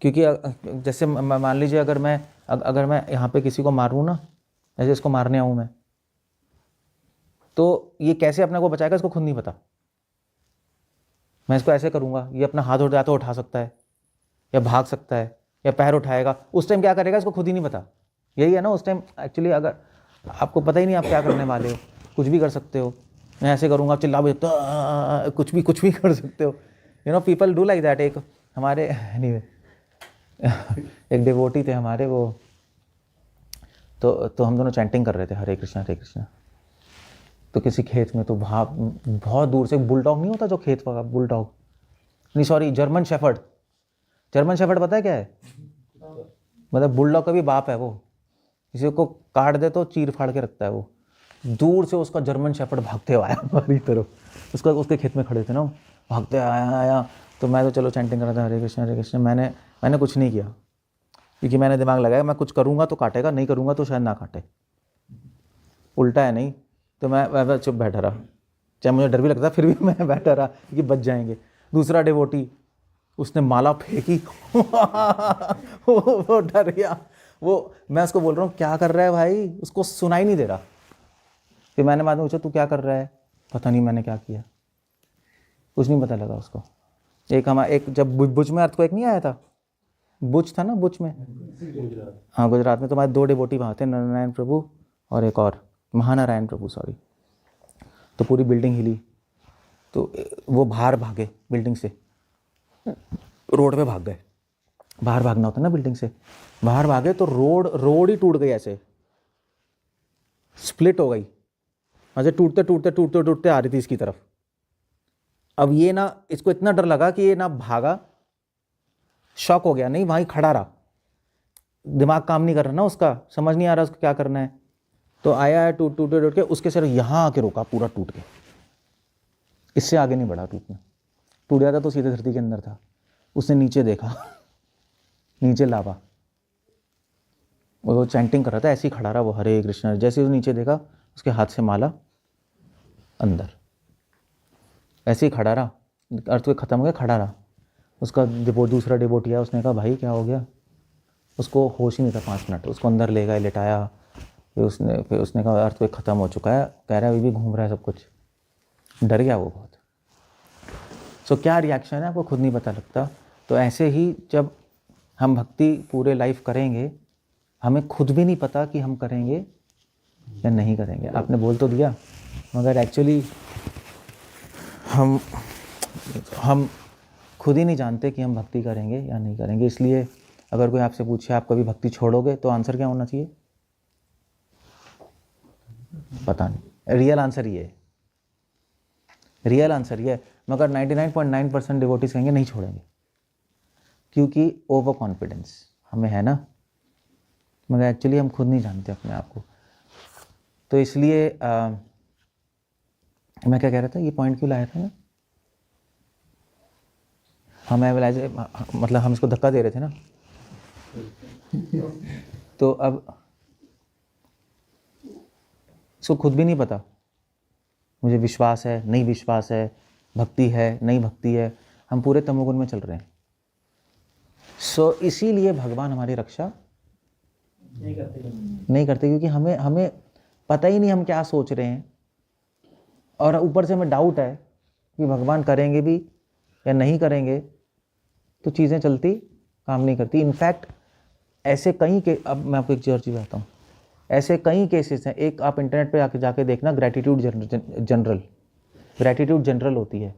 क्योंकि जैसे मान लीजिए अगर मैं यहाँ पे किसी को मारूँ ना, जैसे इसको मारने आऊँ मैं, तो ये कैसे अपने को बचाएगा इसको खुद नहीं पता। मैं इसको ऐसे करूँगा, ये अपना हाथ उठा तो उठा सकता है, या भाग सकता है, या पैर उठाएगा, उस टाइम क्या करेगा इसको खुद ही नहीं पता। यही है ना उस टाइम एक्चुअली, अगर आपको पता ही नहीं आप क्या करने वाले हो, कुछ भी कर सकते हो। मैं ऐसे करूँगा, चिल्ला भी कुछ भी कर सकते हो। You know people do like that. एक हमारे एनीवे एक डिवोटी थे हमारे, वो तो हम दोनों चैंटिंग कर रहे थे हरे कृष्णा हरे कृष्णा। तो किसी खेत में, तो बहुत दूर से बुलडॉग नहीं होता जो खेत का बुलडॉग, नहीं sorry, German shepherd. German shepherd पता है क्या है? मतलब बुलडॉग का भी बाप है वो, किसी को काट दे तो चीर फाड़ के रखता है वो। दूर से उसका जर्मन शेफर्ड भागते हुए आया हमारी तरफ। उसके खेत में खड़े थे ना, भागते आया। तो मैं तो चलो चैंटिंग कर रहा था हरे कृष्णा। मैंने कुछ नहीं किया, क्योंकि मैंने दिमाग लगाया मैं कुछ करूँगा तो काटेगा, नहीं करूँगा तो शायद ना काटे, उल्टा है नहीं। तो मैं चुप बैठा रहा, चाहे मुझे डर भी लगता फिर भी मैं बैठा रहा कि बच जाएंगे। दूसरा डिवोटी, उसने माला फेंकी वो डर गया। मैं उसको बोल रहा हूँ क्या कर रहा है भाई, उसको सुनाई नहीं दे रहा। फिर मैंने बाद में पूछा तू क्या कर रहा है? पता नहीं मैंने क्या किया, कुछ नहीं पता लगा उसको। एक जब भुज में अर्थक्वेक नहीं आया था, भुज था ना, भुज में, हाँ गुजरात में, तो हमारे 2 डिवोटी वहाँ थे, नारायण प्रभु और एक और महानारायण प्रभु, सॉरी। तो पूरी बिल्डिंग हिली, तो वो बाहर भागे बिल्डिंग से, रोड पे भाग गए। बाहर भागना होता है ना बिल्डिंग से, बाहर भागे तो रोड ही टूट गई, ऐसे स्प्लिट हो गई, ऐसे टूटते आ रही थी इसकी तरफ। अब ये ना, इसको इतना डर लगा कि ये ना भागा, शॉक हो गया, नहीं वहीं खड़ा रहा, दिमाग काम नहीं कर रहा ना उसका, समझ नहीं आ रहा उसको क्या करना है। तो आया है टूट के, उसके सिर यहाँ आके रोका, पूरा टूट के, इससे आगे नहीं बढ़ा। टूट गया था तो सीधे धरती के अंदर था। उसने नीचे देखा नीचे लावा, वो चैंटिंग कर रहा था, ऐसे ही खड़ा रहा वो हरे कृष्ण। जैसे उसने नीचे देखा, उसके हाथ से माला अंदर, ऐसे ही खड़ा रहा, अर्थक्वेक खत्म हो गया, खड़ा रहा। उसका दूसरा डिवोटी है, उसने कहा भाई क्या हो गया? उसको होश ही नहीं था 5 मिनट। उसको अंदर ले गए, लिटाया, फिर उसने कहा अर्थक्वेक खत्म हो चुका है, कह रहा है अभी भी घूम रहा है सब कुछ। डर गया वो बहुत। सो क्या रिएक्शन है आपको खुद नहीं पता लगता। तो ऐसे ही जब हम भक्ति पूरे लाइफ करेंगे, हमें खुद भी नहीं पता कि हम करेंगे या नहीं करेंगे। आपने बोल तो दिया, मगर एक्चुअली हम खुद ही नहीं जानते कि हम भक्ति करेंगे या नहीं करेंगे। इसलिए अगर कोई आपसे पूछे आप कभी भक्ति छोड़ोगे, तो आंसर क्या होना चाहिए? पता नहीं। रियल आंसर ये है, रियल आंसर ये है। मगर 99.9% डिवोटीज कहेंगे नहीं छोड़ेंगे, क्योंकि ओवर कॉन्फिडेंस हमें है ना, मगर एक्चुअली हम खुद नहीं जानते अपने आप को। तो इसलिए मैं क्या कह रहा था, ये पॉइंट क्यों लाया था मैं? मतलब हम इसको धक्का दे रहे थे ना। तो अब इसको खुद भी नहीं पता, मुझे विश्वास है नहीं विश्वास है, भक्ति है नहीं भक्ति है, हम पूरे तमोगुण में चल रहे हैं। सो इसीलिए भगवान हमारी रक्षा नहीं करते, क्योंकि हमें पता ही नहीं हम क्या सोच रहे हैं, और ऊपर से हमें डाउट है कि भगवान करेंगे भी या नहीं करेंगे, तो चीज़ें चलती काम नहीं करती। इनफैक्ट ऐसे अब मैं आपको एक और चीज़ बताता हूँ, ऐसे कई केसेस हैं। एक आप इंटरनेट पे जाके देखना, ग्रैटिट्यूड जनरल होती है।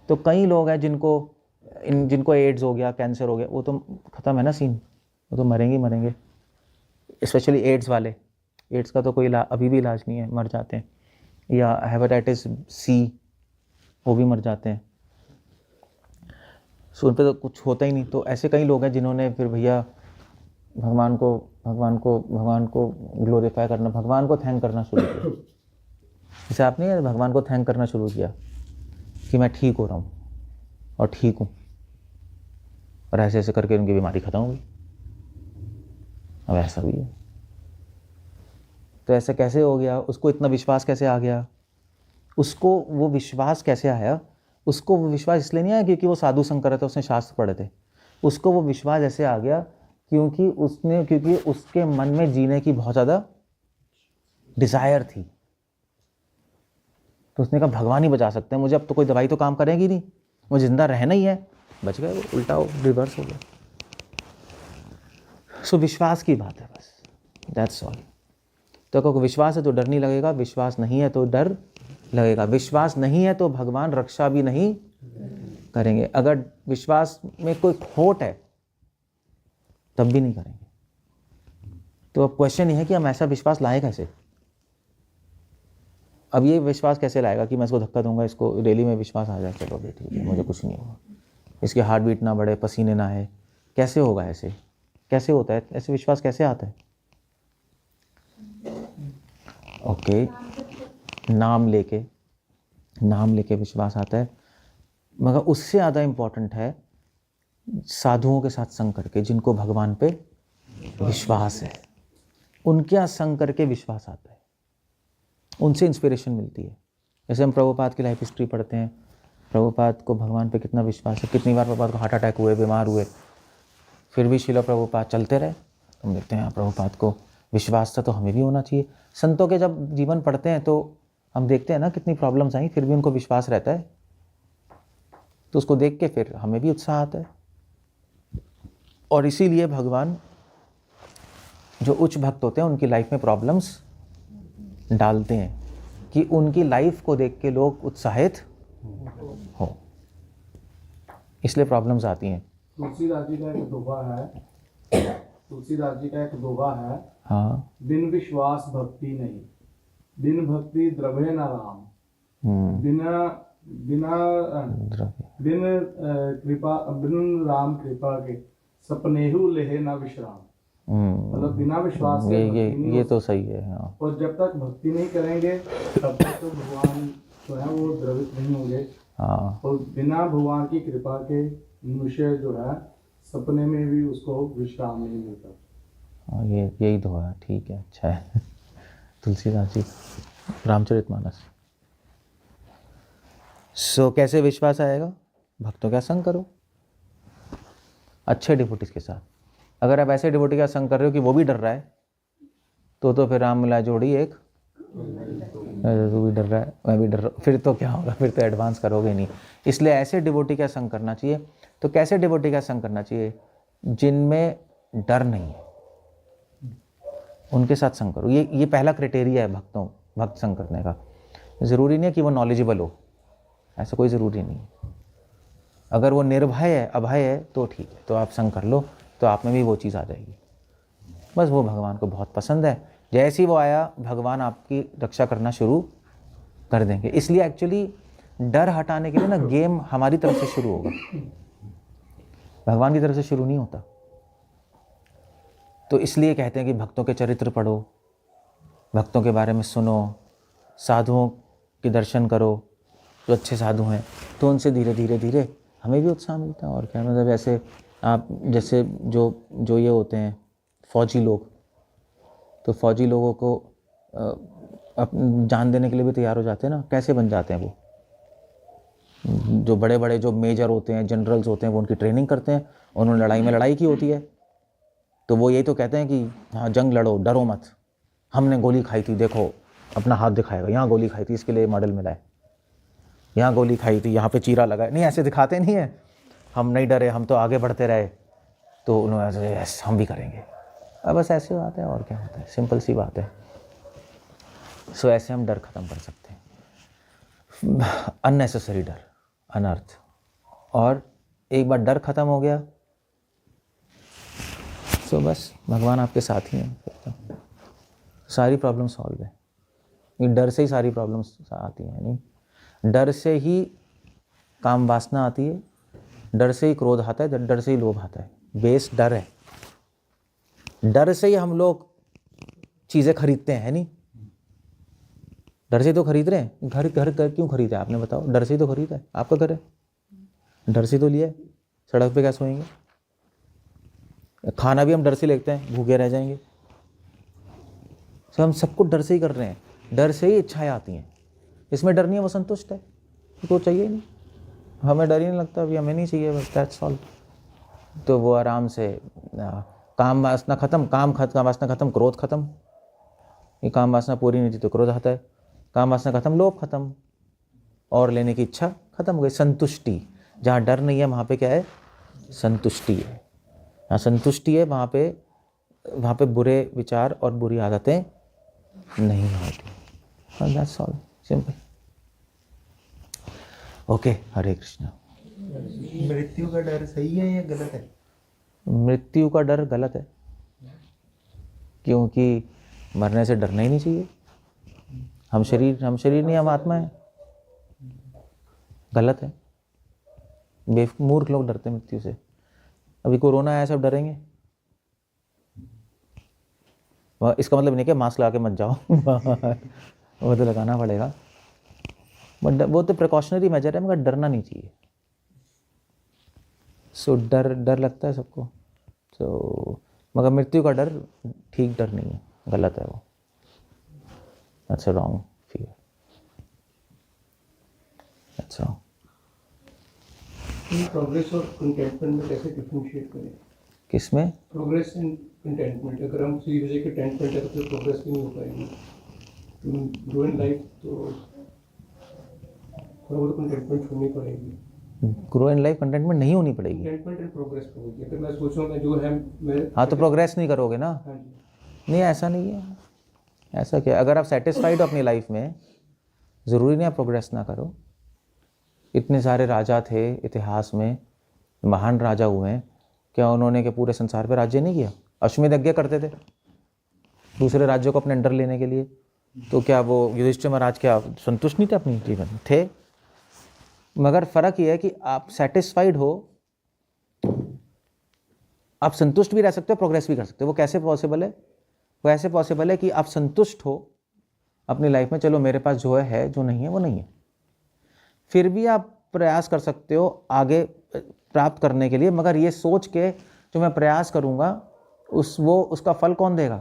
तो कई लोग हैं जिनको एड्स हो गया, कैंसर हो गया, वो तो ख़त्म है ना सीन, वो तो मरेंगे। स्पेशली एड्स वाले, एड्स का तो कोई अभी भी इलाज नहीं है, मर जाते हैं। या हेपेटाइटिस सी, वो भी मर जाते हैं। सो उन पर तो कुछ होता ही नहीं। तो ऐसे कई लोग हैं जिन्होंने फिर भैया भगवान को ग्लोरीफाई करना, भगवान को थैंक करना शुरू किया। जैसे आपने भगवान को थैंक करना शुरू किया कि मैं ठीक हो रहा हूँ और ठीक हूँ, और ऐसे ऐसे करके उनकी बीमारी खत्म हो गई। अब ऐसा भी है तो ऐसे कैसे हो गया? उसको इतना विश्वास कैसे आ गया? उसको वो विश्वास कैसे आया? उसको वो विश्वास इसलिए नहीं आया क्योंकि वो साधु संग कर रहे थे, उसने शास्त्र पढ़े थे। उसको वो विश्वास ऐसे आ गया क्योंकि उसके मन में जीने की बहुत ज़्यादा डिज़ायर थी। तो उसने कहा भगवान ही बचा सकते हैं मुझे, अब तो कोई दवाई तो काम करेगी नहीं, मुझे जिंदा रहना ही है। बच गए, उल्टा रिवर्स हो गया। सो विश्वास की बात है बस, दैट्स ऑल। तो अगर विश्वास है तो डर नहीं लगेगा, विश्वास नहीं है तो डर लगेगा। विश्वास नहीं है तो भगवान रक्षा भी नहीं करेंगे। अगर विश्वास में कोई खोट है तब भी नहीं करेंगे। तो अब क्वेश्चन ये है कि हम ऐसा विश्वास लाएं कैसे? अब ये विश्वास कैसे लाएगा कि मैं इसको धक्का दूंगा, इसको डेली में विश्वास आ जाए, चलो भी ठीक है, मुझे कुछ नहीं होगा, इसके हार्ट बीट ना बढ़े, पसीने ना आए। कैसे होगा? ऐसे कैसे होता है? ऐसे विश्वास कैसे आता है? ओके, नाम लेके विश्वास आता है। मगर उससे ज़्यादा इम्पोर्टेंट है साधुओं के साथ संग करके, जिनको भगवान पे विश्वास है, उनके यहाँ संग करके विश्वास आता है, उनसे इंस्पिरेशन मिलती है। जैसे हम प्रभुपाद की लाइफ हिस्ट्री पढ़ते हैं, प्रभुपाद को भगवान पे कितना विश्वास है, कितनी बार प्रभुपाद को हार्ट अटैक हुए, बीमार हुए, फिर भी शिला प्रभुपाद चलते रहे। हम देखते हैं प्रभुपाद को विश्वास था, तो हमें भी होना चाहिए। संतों के जब जीवन पढ़ते हैं तो हम देखते हैं ना कितनी प्रॉब्लम्स आई, फिर भी उनको विश्वास रहता है, तो उसको देख के फिर हमें भी उत्साह आता है। और इसीलिए भगवान जो उच्च भक्त होते हैं उनकी लाइफ में प्रॉब्लम्स डालते हैं कि उनकी लाइफ को देख के लोग उत्साहित हो, इसलिए प्रॉब्लम्स आती हैं। तुलसीदास जी का एक दोहा है, हाँ, बिन विश्वास भक्ति नहीं, बिन भक्ति द्रव्य न राम, बिन राम कृपा के सपनेहु लेहे न विश्राम। मतलब बिना विश्वास के ये तो सही है। हाँ, और जब तक भक्ति नहीं करेंगे तब तक तो भगवान जो है वो द्रवित नहीं होंगे। हाँ, और बिना भगवान की कृपा के मनुष्य जो है सपने में भी उसको विश्राम नहीं मिलता। हाँ, यही तो है। ठीक है, अच्छा है। तुलसीदास जी, रामचरितमानस। सो कैसे विश्वास आएगा? भक्तों का संग करो, अच्छे डिवोटीज के साथ। अगर आप ऐसे डिवोटी का संग कर रहे हो कि वो भी डर रहा है, तो फिर राम मिला जोड़ी एक, तू भी डर रहा है, मैं भी डर रहा हूँ, फिर तो क्या होगा? फिर तो एडवांस करोगे नहीं। इसलिए ऐसे डिवोटी का संग करना चाहिए। तो कैसे डिवोटी का संग करना चाहिए? जिनमें डर नहीं है, उनके साथ संग करो। ये पहला क्राइटेरिया है भक्त संग करने का। ज़रूरी नहीं है कि वो नॉलेजेबल हो, ऐसा कोई ज़रूरी नहीं है। अगर वो निर्भय है, अभय है, तो ठीक है, तो आप संग कर लो, तो आप में भी वो चीज़ आ जाएगी। बस वो भगवान को बहुत पसंद है। जैसे ही वो आया, भगवान आपकी रक्षा करना शुरू कर देंगे। इसलिए एक्चुअली डर हटाने के लिए ना गेम हमारी तरफ से शुरू होगा, भगवान की तरफ से शुरू नहीं होता। तो इसलिए कहते हैं कि भक्तों के चरित्र पढ़ो, भक्तों के बारे में सुनो, साधुओं के दर्शन करो, जो अच्छे साधु हैं, तो उनसे धीरे धीरे हमें भी उत्साह मिलता है। और क्या, मतलब ऐसे आप जैसे जो ये होते हैं फौजी लोग, तो फौजी लोगों को जान देने के लिए भी तैयार हो जाते हैं ना। कैसे बन जाते हैं वो? जो बड़े बड़े जो मेजर होते हैं, जनरल्स होते हैं, वो उनकी ट्रेनिंग करते हैं, उन्होंने लड़ाई में लड़ाई की होती है, तो वो यही तो कहते हैं कि हाँ, जंग लड़ो, डरो मत, हमने गोली खाई थी, देखो अपना हाथ दिखाएगा, यहाँ गोली खाई थी, इसके लिए मेडल मिला है, यहाँ गोली खाई थी, यहाँ पे चीरा लगा है। नहीं, ऐसे दिखाते नहीं है, हम नहीं डरे, हम तो आगे बढ़ते रहे, तो उन्होंने ऐसे यस हम भी करेंगे। अब बस ऐसे बात है, और क्या होता है, सिंपल सी बात है। सो ऐसे हम डर ख़त्म कर सकते हैं, अननेसेसरी डर, अनर्थ। और एक बार डर ख़त्म हो गया, सो बस भगवान आपके साथ ही हैं, सारी प्रॉब्लम सॉल्व है। ये डर से ही सारी प्रॉब्लम्स आती हैं। नहीं, डर से ही काम वासना आती है, डर से ही क्रोध आता है, डर से ही लोभ आता है। बेस डर है। डर से ही हम लोग चीज़ें खरीदते हैं, नहीं? डर से तो खरीद रहे हैं। घर घर घर क्यों खरीदा आपने, बताओ? डर से ही तो खरीदा है, आपका घर है, डर से तो लिया है। सड़क पे क्या सोएंगे? खाना भी हम डर से लेते हैं, भूखे रह जाएंगे। तो हम सब कुछ डर से ही कर रहे हैं, डर से ही इच्छाएं आती हैं। इसमें डर नहीं है, वो संतुष्ट है, तो चाहिए ही नहीं, हमें डर ही नहीं लगता, अभी हमें नहीं चाहिए, बस दैट्स ऑल। तो वो आराम से काम वासना खत्म, काम वासना खत्म, क्रोध खत्म। ये काम वासना पूरी नहीं थी तो क्रोध आता है, काम वासना खत्म, लोभ खत्म, और लेने की इच्छा खत्म हो गई। संतुष्टि, जहाँ डर नहीं है वहाँ पे क्या है? संतुष्टि है। जहाँ संतुष्टि है वहाँ पे बुरे विचार और बुरी आदतें नहीं होती। That's all, simple. ओके, हरे कृष्णा। मृत्यु का डर सही है या गलत है? मृत्यु का डर गलत है, क्योंकि मरने से डरना ही नहीं चाहिए। हम शरीर नहीं, हम आत्मा है। गलत है, मूर्ख लोग डरते हैं मृत्यु से। अभी कोरोना आया, सब डरेंगे। इसका मतलब नहीं कि मास्क लगा के मत जाओ वो तो लगाना पड़ेगा, बट वो तो प्रिकॉशनरी मेजर है, मगर डरना नहीं चाहिए। सो डर लगता है सबको, तो मगर मृत्यु का डर ठीक डर नहीं है, गलत है वो। That's a wrong fear, that's wrong. Progress और कंटेंटमेंट में कैसे डिफरेंशिएट करें? किसमें? Progress and contentment. अगर हम किसी वजह के कंटेंटमेंट है तो फिर प्रोग्रेस भी नहीं हो पाएगी। ग्रो इन लाइफ तो थोड़ा बहुत कंटेंटमेंट होनी पड़ेगी। ग्रो इन लाइफ कंटेंटमेंट नहीं होनी पड़ेगी। कंटेंटमेंट एंड प्रोग्रेस होगी। अगर मैं सोचूं मैं जो है मैं, हाँ तो प्रोग्रेस नहीं करोगे ना। हाँ जी, नहीं, ऐसा नहीं है। ऐसा क्या, अगर आप सेटिस्फाइड हो अपनी लाइफ में, ज़रूरी नहीं आप प्रोग्रेस ना करो। इतने सारे राजा थे इतिहास में, महान राजा हुए हैं, क्या उन्होंने के पूरे संसार पे राज्य नहीं किया? अश्वमेध यज्ञ करते थे दूसरे राज्यों को अपने अंडर लेने के लिए, तो क्या वो युधिष्ठिर महाराज क्या संतुष्ट नहीं थे अपने जीवन में? थे। मगर फ़र्क ये है कि आप सेटिस्फाइड हो, आप संतुष्ट भी रह सकते हो, प्रोग्रेस भी कर सकते हो। वो कैसे पॉसिबल है? वो ऐसे पॉसिबल है कि आप संतुष्ट हो अपनी लाइफ में, चलो मेरे पास जो है, जो नहीं है वो नहीं है, फिर भी आप प्रयास कर सकते हो आगे प्राप्त करने के लिए, मगर ये सोच के जो मैं प्रयास करूँगा उसका फल कौन देगा?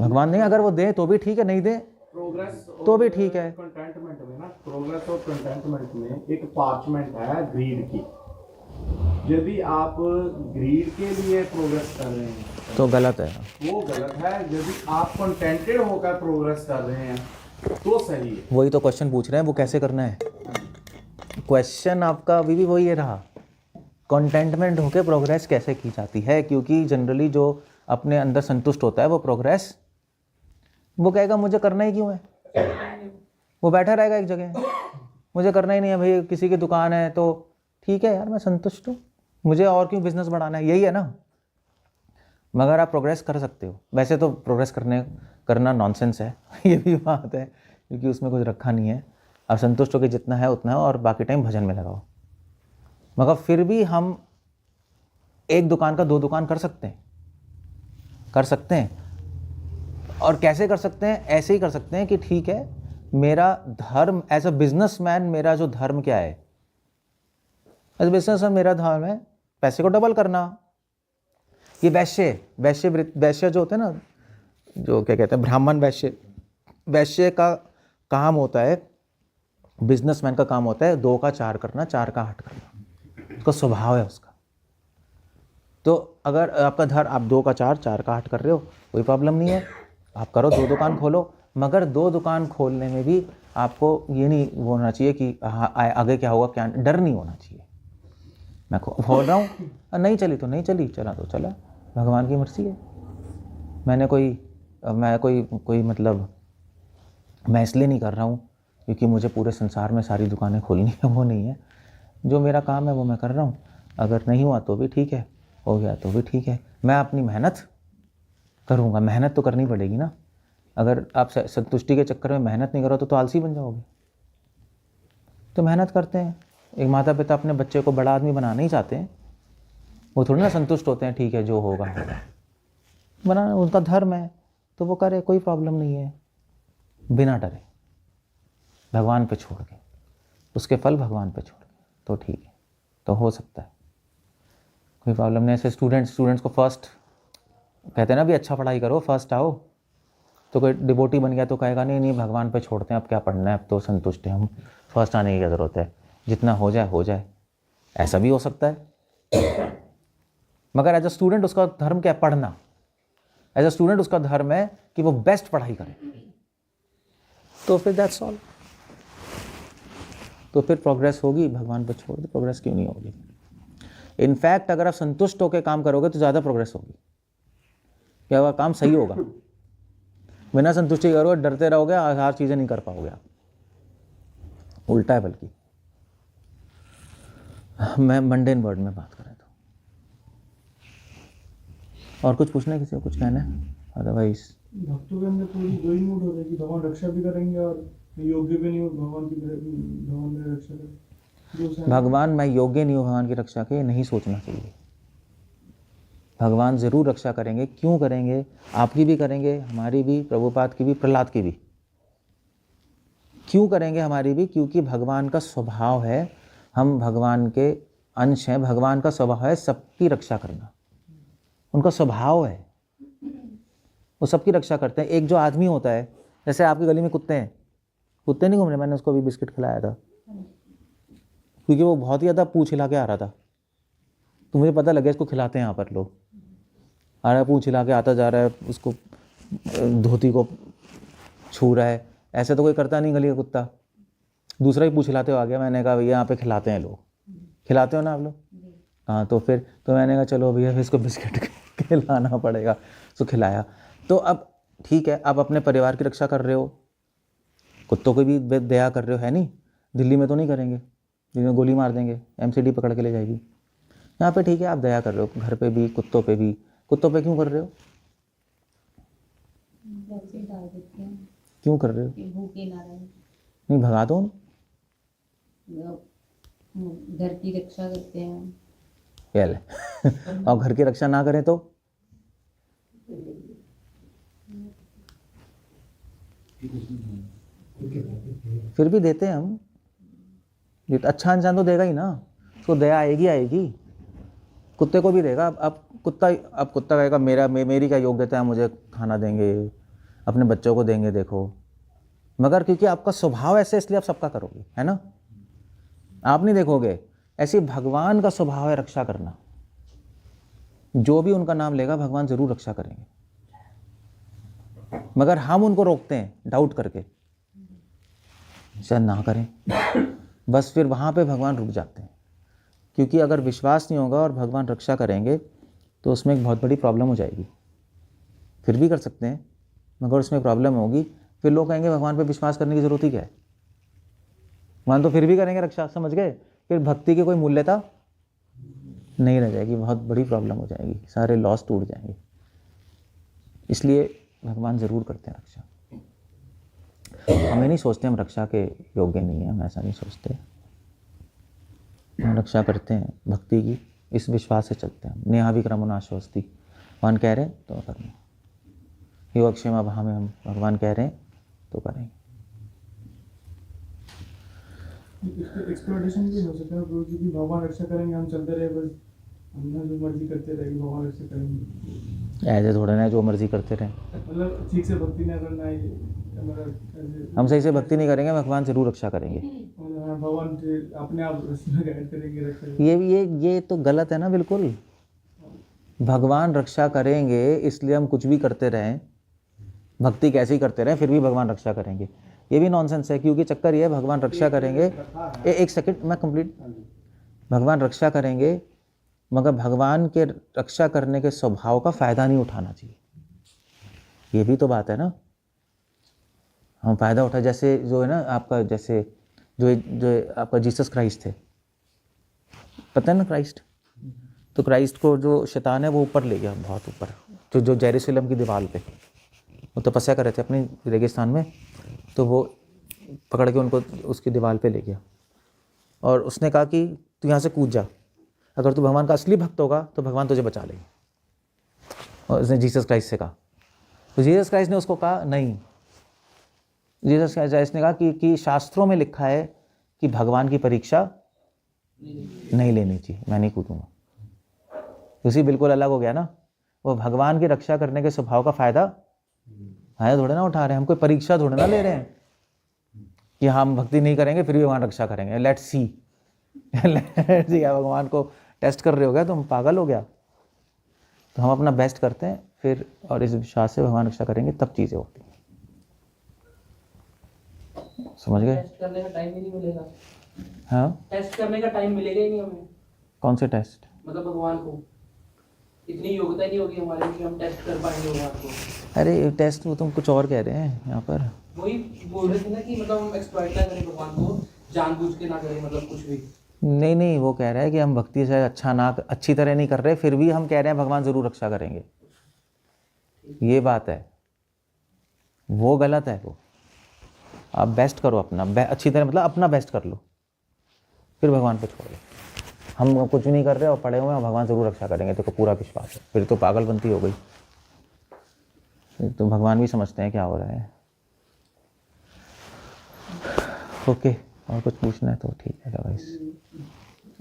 भगवान नहीं। अगर वो दे तो भी ठीक है, नहीं दे प्रोग्रेस तो भी ठीक है। कंटेंटमेंट में ना, प्रोग्रेस और कंटेंटमेंट में एक पार्चमेंट है ग्रीड की। यदि आप ग्रीड के लिए प्रोग्रेस कर रहे हैं तो गलत है, वो गलत है। यदि आप कंटेंटेड होकर प्रोग्रेस कर रहे हैं तो सही है। वही तो क्वेश्चन पूछ रहे हैं, वो कैसे करना है? क्वेश्चन आपका अभी भी वही रहा, कंटेंटमेंट होकर प्रोग्रेस कैसे की जाती है? क्योंकि जनरली जो अपने अंदर संतुष्ट होता है वो प्रोग्रेस, वो कहेगा मुझे करना ही क्यों है, वो बैठा रहेगा एक जगह, मुझे करना ही नहीं है भाई, किसी की दुकान है तो ठीक है यार, मैं संतुष्ट हूँ, मुझे और क्यों बिजनेस बढ़ाना है, यही है ना। मगर आप प्रोग्रेस कर सकते हो। वैसे तो प्रोग्रेस करना नॉनसेंस है ये भी बात है, क्योंकि उसमें कुछ रखा नहीं है। आप संतुष्ट होकर जितना है उतना है, और बाकी टाइम भजन में लगाओ। मगर फिर भी हम एक दुकान का 2 दुकान कर सकते हैं। और कैसे कर सकते हैं? ऐसे ही कर सकते हैं कि ठीक है, मेरा धर्म एज अ बिजनेसमैन, मेरा जो धर्म क्या है, एज बिजनेसमैन मेरा धर्म है पैसे को डबल करना। ये वैश्य जो होते हैं ना, जो क्या कहते हैं, ब्राह्मण वैश्य का काम होता है, बिजनेसमैन का काम होता है 2 का 4 करना, 4 का 8 करना, उसका स्वभाव है उसका। तो अगर आपका धर्म, आप 2 का 4, 4 का 8 कर रहे हो, कोई प्रॉब्लम नहीं है, आप करो, 2 दुकान खोलो। मगर 2 दुकान खोलने में भी आपको ये नहीं होना चाहिए कि हाँ आगे क्या होगा, क्या डर नहीं होना चाहिए। मैं खोल रहा हूँ, नहीं चली तो नहीं चली, चला तो चला, भगवान की मर्जी है। मैं कोई मतलब मैं इसलिए नहीं कर रहा हूँ क्योंकि मुझे पूरे संसार में सारी दुकानें खोलनी है, वो नहीं है। जो मेरा काम है वो मैं कर रहा हूँ, अगर नहीं हुआ तो भी ठीक है, हो गया तो भी ठीक है। मैं अपनी मेहनत करूँगा, मेहनत तो करनी पड़ेगी ना। अगर आप संतुष्टि के चक्कर में मेहनत नहीं करो तो आलसी बन जाओगे। तो मेहनत करते हैं। एक माता पिता अपने बच्चे को बड़ा आदमी बनाना ही चाहते हैं, वो थोड़ी ना संतुष्ट होते हैं ठीक है जो होगा होगा। बना, उनका धर्म है तो वो करे, कोई प्रॉब्लम नहीं है, बिना डरे, भगवान पे छोड़ के, उसके फल भगवान पे छोड़ के, तो ठीक है, तो हो सकता है, कोई प्रॉब्लम नहीं। ऐसे स्टूडेंट्स को फर्स्ट कहते हैं ना भी अच्छा पढ़ाई करो, फर्स्ट आओ, तो कोई डिवोटी बन गया तो कहेगा नहीं नहीं भगवान पे छोड़ते हैं, अब क्या पढ़ना है, अब तो संतुष्ट हैं हम, फर्स्ट आने की क्या ज़रूरत है, जितना हो जाए, ऐसा भी हो सकता है। मगर एज अ स्टूडेंट उसका धर्म क्या है, पढ़ना। एज अ स्टूडेंट उसका धर्म है कि वो बेस्ट पढ़ाई करे, तो फिर दैट्स ऑल, तो फिर प्रोग्रेस होगी। भगवान पे छोड़ दो, प्रोग्रेस क्यों नहीं होगी। इनफैक्ट अगर आप संतुष्ट होकर काम करोगे तो ज़्यादा प्रोग्रेस होगी, क्या होगा, काम सही होगा। बिना संतुष्टि करोगे, डरते रहोगे, हर चीज़ें नहीं कर पाओगे आप, उल्टा है बल्कि। मैं मंडेन वर्ड में बात कर रहा था। और कुछ पूछना है, किसी को कुछ कहना है? अदरवाइज भक्तों के अंदर पूरी दो ही मूड हो रहे कि भगवान रक्षा भी करेंगे और योग्य भी नहीं हो भगवान मेरी रक्षा करें। भगवान मैं योग्य नहीं हूँ भगवान की रक्षा के, नहीं सोचना चाहिए। भगवान ज़रूर रक्षा करेंगे। क्यों करेंगे? आपकी भी करेंगे, हमारी भी, प्रभुपाद की भी, प्रहलाद की भी। क्यों करेंगे हमारी भी? क्योंकि भगवान का स्वभाव है, हम भगवान के अंश हैं, भगवान का स्वभाव है सबकी रक्षा करना, उनका स्वभाव है, वो सबकी रक्षा करते हैं। एक जो आदमी होता है, जैसे आपकी गली में कुत्ते हैं, कुत्ते नहीं घूम रहे, मैंने उसको अभी बिस्किट खिलाया था क्योंकि वो बहुत ही ज़्यादा पूँछ हिला के आ रहा था, तो मुझे पता लग गया इसको खिलाते हैं यहाँ पर लोग। आ रहा है, पूँछ हिला के आता जा रहा है, उसको धोती को छू रहा है, ऐसे तो कोई करता नहीं गली का कुत्ता। दूसरा ही पूँछ हिलाते हुए आ गया, मैंने कहा भैया यहाँ पे खिलाते हैं लोग, खिलाते हो ना आप लोग? हाँ, तो फिर तो मैंने कहा चलो भैया इसको बिस्किट खिलाना पड़ेगा, तो खिलाया। तो अब ठीक है, आप अपने परिवार की रक्षा कर रहे हो, कुत्तों को भी दया कर रहे हो, है नहीं? दिल्ली में तो नहीं करेंगे, दिल्ली में गोली मार देंगे, एमसीडी पकड़ के ले जाएगी। यहाँ पे ठीक है, आप दया कर रहे हो, घर पे भी, कुत्तों पे भी। कुत्तों पे क्यों कर रहे हो? वैसे ही डाल देते हैं क्यों कर रहे हो? कि भूखे ना रहे, नहीं, भगा दो उन्हें। घर की रक्षा करते हैं। पहले और घर की रक्षा ना करें तो फिर भी देते हैं हम। ये तो अच्छा इंसान तो देगा ही ना, उसको दया आएगी। कुत्ते को भी देगा। अब कुत्ता कहेगा मेरी क्या योग्यता है, मुझे खाना देंगे, अपने बच्चों को देंगे, देखो। मगर क्योंकि आपका स्वभाव ऐसे, इसलिए आप सबका करोगे, है ना? आप नहीं देखोगे, ऐसे भगवान का स्वभाव है रक्षा करना। जो भी उनका नाम लेगा भगवान जरूर रक्षा करेंगे, मगर हम उनको रोकते हैं डाउट करके, शायद ना करें। बस फिर वहाँ पे भगवान रुक जाते हैं, क्योंकि अगर विश्वास नहीं होगा और भगवान रक्षा करेंगे तो उसमें एक बहुत बड़ी प्रॉब्लम हो जाएगी। फिर भी कर सकते हैं, मगर उसमें प्रॉब्लम होगी। फिर लोग कहेंगे भगवान पे विश्वास करने की ज़रूरत ही क्या है, भगवान तो फिर भी करेंगे रक्षा, समझ गए? फिर भक्ति की कोई मूल्यता नहीं रह जाएगी, बहुत बड़ी प्रॉब्लम हो जाएगी, सारे लॉस टूट जाएंगे। इसलिए भगवान ज़रूर करते हैं रक्षा। हमें नहीं सोचते हम रक्षा के योग्य नहीं हैं, हम ऐसा नहीं सोचते। हम रक्षा करते हैं भक्ति की, इस विश्वास से चलते हैं। नेहा विक्रमनाशोस्ति, भगवान कह रहे हैं तो करना, योगक्षेम अब हमें भगवान कह रहे हैं तो करेंगे। एक्सप्लोरेशन भी हो सकता है क्योंकि भगवान रक्षा करेंगे, हम चलते रहे, बस हम जो मर्जी करते रहेंगे, भगवान रक्षा करेंगे। ऐसे थोड़े ना जो मर्जी करते रहें, मतलब ठीक से भक्ति नहीं करना है हमारा। हम सही से भक्ति नहीं करेंगे, भगवान जरूर रक्षा करेंगे। भगवान अपने आप गाइड करेंगे, रक्षा। ये तो गलत है ना, बिल्कुल। भगवान रक्षा करेंगे इसलिए हम कुछ भी करते रहें, भक्ति कैसे ही करते रहें, फिर भी भगवान रक्षा करेंगे, ये भी नॉनसेंस है। क्योंकि चक्कर ये है, भगवान रक्षा करेंगे, एक सेकंड मैं कंप्लीट। भगवान रक्षा करेंगे, मगर भगवान के रक्षा करने के स्वभाव का फ़ायदा नहीं उठाना चाहिए, ये भी तो बात है ना। हम फ़ायदा उठा, जैसे जो है ना आपका, जैसे जो आपका जीसस क्राइस्ट थे, पता है ना क्राइस्ट, तो क्राइस्ट को जो शैतान है वो ऊपर ले गया, बहुत ऊपर, जो जेरूसलम की दीवार पे वो तपस्या कर रहे थे अपनी रेगिस्तान में, तो वो पकड़ के उनको उसकी दीवार पे ले गया और उसने कहा कि तू यहाँ से कूद जा, अगर तू भगवान का असली भक्त होगा तो भगवान तुझे बचा लेंगे। और उसने जीसस क्राइस्ट से कहा, तो जीसस क्राइस्ट ने उसको कहा नहीं, जीसस क्राइस्ट ने कहा कि शास्त्रों में लिखा है कि भगवान की परीक्षा नहीं लेनी चाहिए, मैं नहीं कूदूंगा। उसी बिल्कुल अलग हो गया ना, वो भगवान की रक्षा करने के स्वभाव का फायदा थोड़े ना उठा रहे हैं, हम कोई परीक्षा थोड़े ना ले रहे हैं कि हम भक्ति नहीं करेंगे फिर भी भगवान रक्षा करेंगे। लेट्स सी क्या भगवान को टेस्ट कर रहे हो गया, तुम पागल हो गया। तो हम अपना बेस्ट करते हैं फिर, और इस विश्वास से भगवान रक्षा करेंगे, तब चीज़ें होती हैं। समझ गए? टेस्ट करने का टाइम ही नहीं मिलेगा। हाँ, टेस्ट करने का टाइम मिलेगा ही नहीं हमें। कौन से टेस्ट? मतलब भगवान को इतनी योग्यता नहीं होगी हमारी कि हम टेस्ट कर पाएंगे भगवान को। अरे टेस्ट वो तुम कुछ और कह रहे हैं यहाँ पर। वही बोल रहे थे ना कि मतलब हम एक्सप्लॉइट ना करें भगवान को, जानबूझ के ना करें, मतलब कुछ भी। नहीं, वो कह रहा है कि हम भक्ति से अच्छी तरह नहीं कर रहे, फिर भी हम कह रहे हैं भगवान ज़रूर रक्षा करेंगे। ये बात है, वो गलत है। वो आप बेस्ट करो अपना, अच्छी तरह मतलब अपना बेस्ट कर लो, फिर भगवान पे छोड़ दो। हम कुछ भी नहीं कर रहे और पड़े हुए हैं, भगवान ज़रूर रक्षा करेंगे, तो पूरा विश्वास है। फिर तो पागलपंती हो गई, तो भगवान भी समझते हैं क्या हो रहा है। ओके, और कुछ पूछना है तो ठीक है।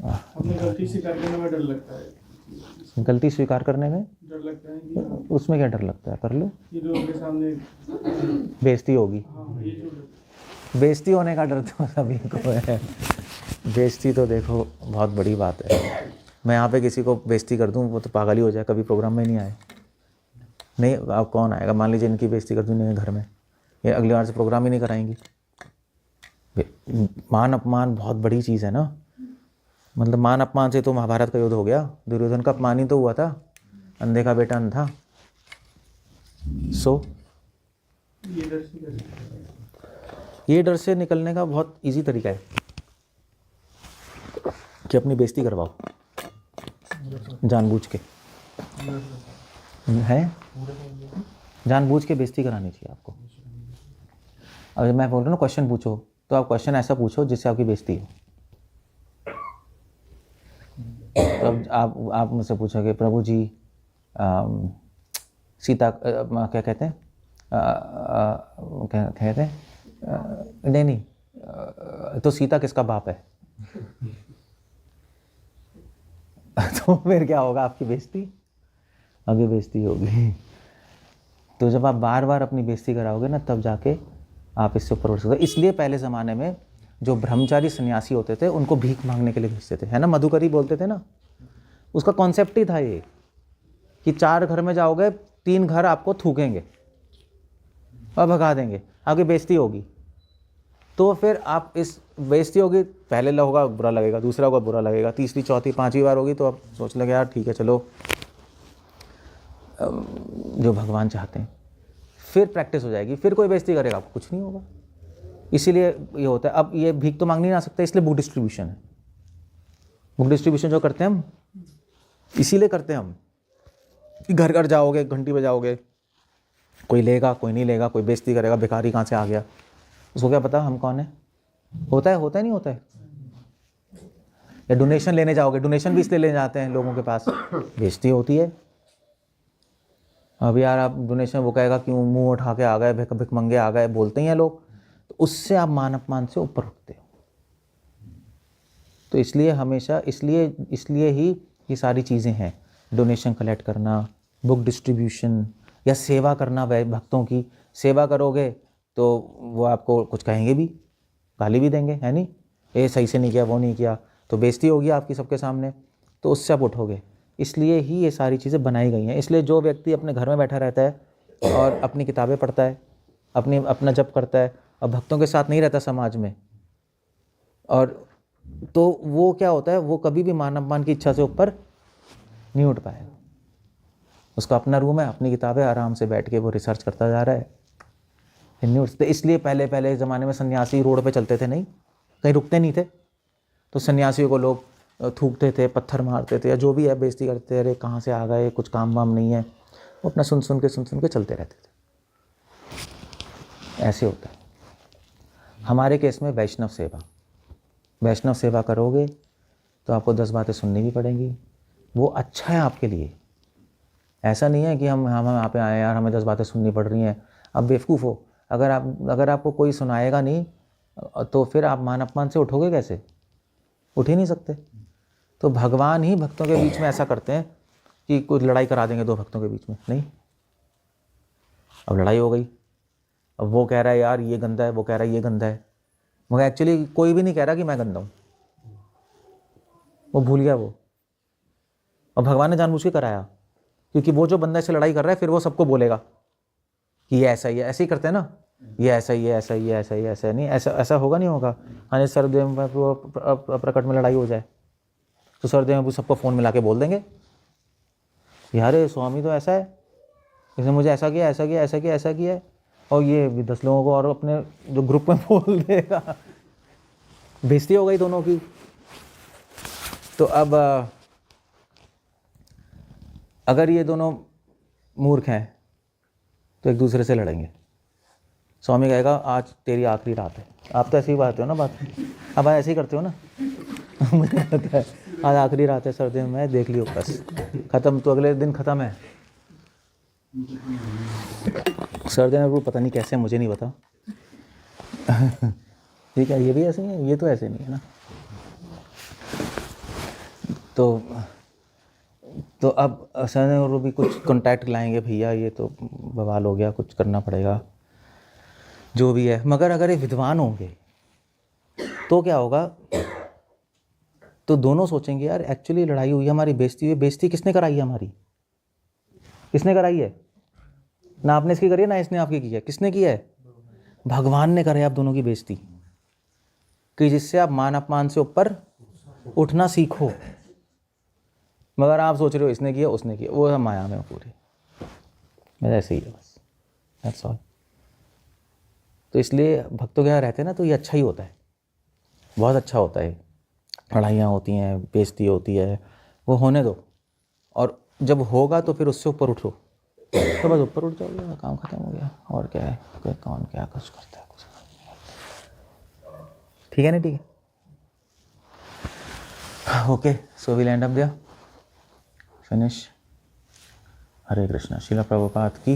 अपनी गलती स्वीकार करने में डर लगता है। गलती स्वीकार करने में डर लगता है कि उसमें क्या डर लगता है? कर लो, ये लोगों के सामने बेइज्जती होगी। हाँ, ये जो बेइज्जती होने का डर तो सभी को है। बेइज्जती तो देखो बहुत बड़ी बात है। मैं यहाँ पे किसी को बेइज्जती कर दूँ वो तो पागल ही हो जाए, कभी प्रोग्राम में नहीं आए। नहीं, अब कौन आएगा? मान लीजिए इनकी बेइज्जती कर दूँ नहीं घर में, ये अगली बार से प्रोग्राम ही नहीं कराएंगी। मान अपमान बहुत बड़ी चीज़ है ना। मतलब मान अपमान से तो महाभारत का युद्ध हो गया, दुर्योधन का अपमान ही तो हुआ था, अंधे का बेटा अंधा। सो ये डर से ये डर से निकलने का बहुत इजी तरीका है कि अपनी बेइज्जती करवाओ जानबूझ के। है जानबूझ के बेइज्जती करानी चाहिए आपको। अगर मैं बोल रहा हूँ क्वेश्चन पूछो, तो आप क्वेश्चन ऐसा पूछो जिससे आपकी बेइज्जती हो। तो अब आप मुझसे पूछोगे प्रभु जी सीता क्या कहते हैं, क्या कहते हैं, नहीं, तो सीता किसका बाप है? तो फिर क्या होगा? आपकी बेइज्जती, आगे बेइज्जती होगी। तो जब आप बार बार अपनी बेइज्जती कराओगे ना, तब जाके आप इससे ऊपर उठ सकते हो। इसलिए पहले ज़माने में जो ब्रह्मचारी सन्यासी होते थे उनको भीख मांगने के लिए भेजते थे, है ना, मधुकरी बोलते थे ना। उसका कॉन्सेप्ट ही था ये कि 4 घर में जाओगे, 3 घर आपको थूकेंगे और भगा देंगे, आगे बेइज्जती होगी। तो फिर आप इस बेइज्जती होगी, पहले होगा बुरा लगेगा, दूसरा होगा बुरा लगेगा, तीसरी चौथी 5वीं बार होगी तो आप सोच लगे यार ठीक है चलो जो भगवान चाहते हैं। फिर प्रैक्टिस हो जाएगी, फिर कोई बेइज्जती करेगा आपको कुछ नहीं होगा। इसीलिए ये होता है। अब ये भीख तो मांग नहीं आ सकता, इसलिए बुक डिस्ट्रीब्यूशन है। बुक डिस्ट्रीब्यूशन जो करते हैं हम इसीलिए करते हैं हम, घर घर जाओगे, घंटी बजाओगे, कोई लेगा कोई नहीं लेगा, कोई बेइज्जती करेगा, भिखारी कहाँ से आ गया, उसको क्या पता हम कौन है। होता है नहीं होता है। या डोनेशन लेने जाओगे, डोनेशन भी इसलिए लेने जाते हैं लोगों के पास, बेइज्जती होती है। अब यार आप डोनेशन, वो कहेगा क्यों मुंह उठा के आ गए, भिख मंगे आ गए, बोलते ही हैं लोग। तो उससे आप मान अपमान से ऊपर उठते हो। तो इसलिए हमेशा इसलिए ही ये सारी चीज़ें हैं, डोनेशन कलेक्ट करना, बुक डिस्ट्रीब्यूशन, या सेवा करना। भक्तों की सेवा करोगे तो वो आपको कुछ कहेंगे भी, गाली भी देंगे, है नहीं, ये सही से नहीं किया, वो नहीं किया, तो बेइज्जती होगी आपकी सबके सामने, तो उससे आप उठोगे। इसलिए ही ये सारी चीज़ें बनाई गई हैं। इसलिए जो व्यक्ति अपने घर में बैठा रहता है और अपनी किताबें पढ़ता है, अपना जप करता है और भक्तों के साथ नहीं रहता समाज में, और तो वो क्या होता है, वो कभी भी मान अपमान की इच्छा से ऊपर नहीं उठ पाएगा। उसका अपना रूम है, अपनी किताबें, आराम से बैठ के वो रिसर्च करता जा रहा है, फिर नहीं उठते। इसलिए पहले ज़माने में सन्यासी रोड पे चलते थे, नहीं कहीं रुकते नहीं थे, तो सन्यासियों को लोग थूकते थे, पत्थर मारते थे, या जो भी है बेइज्जती करते, अरे कहाँ से आ गए, कुछ काम वाम नहीं है, वो अपना सुन के चलते रहते थे। ऐसे होता है। हमारे केस में वैष्णव सेवा करोगे तो आपको 10 बातें सुननी भी पड़ेंगी। वो अच्छा है आपके लिए, ऐसा नहीं है कि हम यहाँ पे आए यार हमें 10 बातें सुननी पड़ रही हैं। आप बेवकूफ़ हो। अगर आपको कोई सुनाएगा नहीं तो फिर आप मान अपमान से उठोगे कैसे? उठ ही नहीं सकते। तो भगवान ही भक्तों के बीच में ऐसा करते हैं कि कुछ लड़ाई करा देंगे दो भक्तों के बीच में। नहीं, अब लड़ाई हो गई, अब वो कह रहा है यार ये गंदा है, वो कह रहा है ये गंदा है, मगर एक्चुअली कोई भी नहीं कह रहा कि मैं गंदा हूँ, वो भूल गया वो। और भगवान ने जानबूझ के कराया, क्योंकि वो जो बंदा से लड़ाई कर रहा है फिर वो सबको बोलेगा कि ये ऐसा ही है। ऐसे ही करते हैं ना, ये ऐसा ही है, ऐसा ही है, ऐसा ही है, ऐसा नहीं, ऐसा होगा नहीं होगा। हाँ, सर्वदेव में प्रकट में लड़ाई हो जाए तो सर्वदेव में सबको फ़ोन मिला के बोल देंगे यार स्वामी तो ऐसा है, इसने मुझे ऐसा किया, ऐसा किया, ऐसा किया, ऐसा किया है, और ये भी 10 लोगों को और अपने जो ग्रुप में बोल देगा। बेइज्जती हो गई दोनों की। तो अब अगर ये दोनों मूर्ख हैं तो एक दूसरे से लड़ेंगे। स्वामी कहेगा आज तेरी आखिरी रात है। आप तो ऐसे ही बात हो ना, बात अब ऐसे ही करते हो ना। मुझे पता है आज आखिरी रात है सर्दियों में, देख लियो बस, ख़त्म। तो अगले दिन ख़त्म है। सर्दियों में पता नहीं कैसे, मुझे नहीं पता। ठीक है, ये भी ऐसे ही है, ये तो ऐसे नहीं है ना। तो अब सर और भी कुछ कॉन्टैक्ट लाएंगे, भैया ये तो बवाल हो गया, कुछ करना पड़ेगा जो भी है। मगर अगर ये विद्वान होंगे तो क्या होगा, तो दोनों सोचेंगे यार एक्चुअली लड़ाई हुई, हमारी बेइज्जती हुई, बेइज्जती किसने कराई है हमारी? किसने कराई है? ना आपने इसकी करी है ना इसने आपकी की है। किसने की है? भगवान ने कराई आप दोनों की बेइज्जती, कि जिससे आप मान अपमान से ऊपर उठना सीखो। मगर आप सोच रहे हो इसने किया उसने किया, वो माया में पूरी, मेरा ऐसे ही है बस, दैट्स ऑल। तो इसलिए भक्तों के यहाँ रहते हैं ना, तो ये अच्छा ही होता है, बहुत अच्छा होता है। लड़ाइयाँ होती हैं, बेइज्जती होती है, वो होने दो, और जब होगा तो फिर उससे ऊपर उठो, तो बस ऊपर उठ जाओगे, काम खत्म हो गया। और क्या है, कोई कौन क्या कुछ करता है, कुछ ठीक है ना, ठीक है, okay. So will end up there, finish. Hare Krishna. Srila Prabhupada की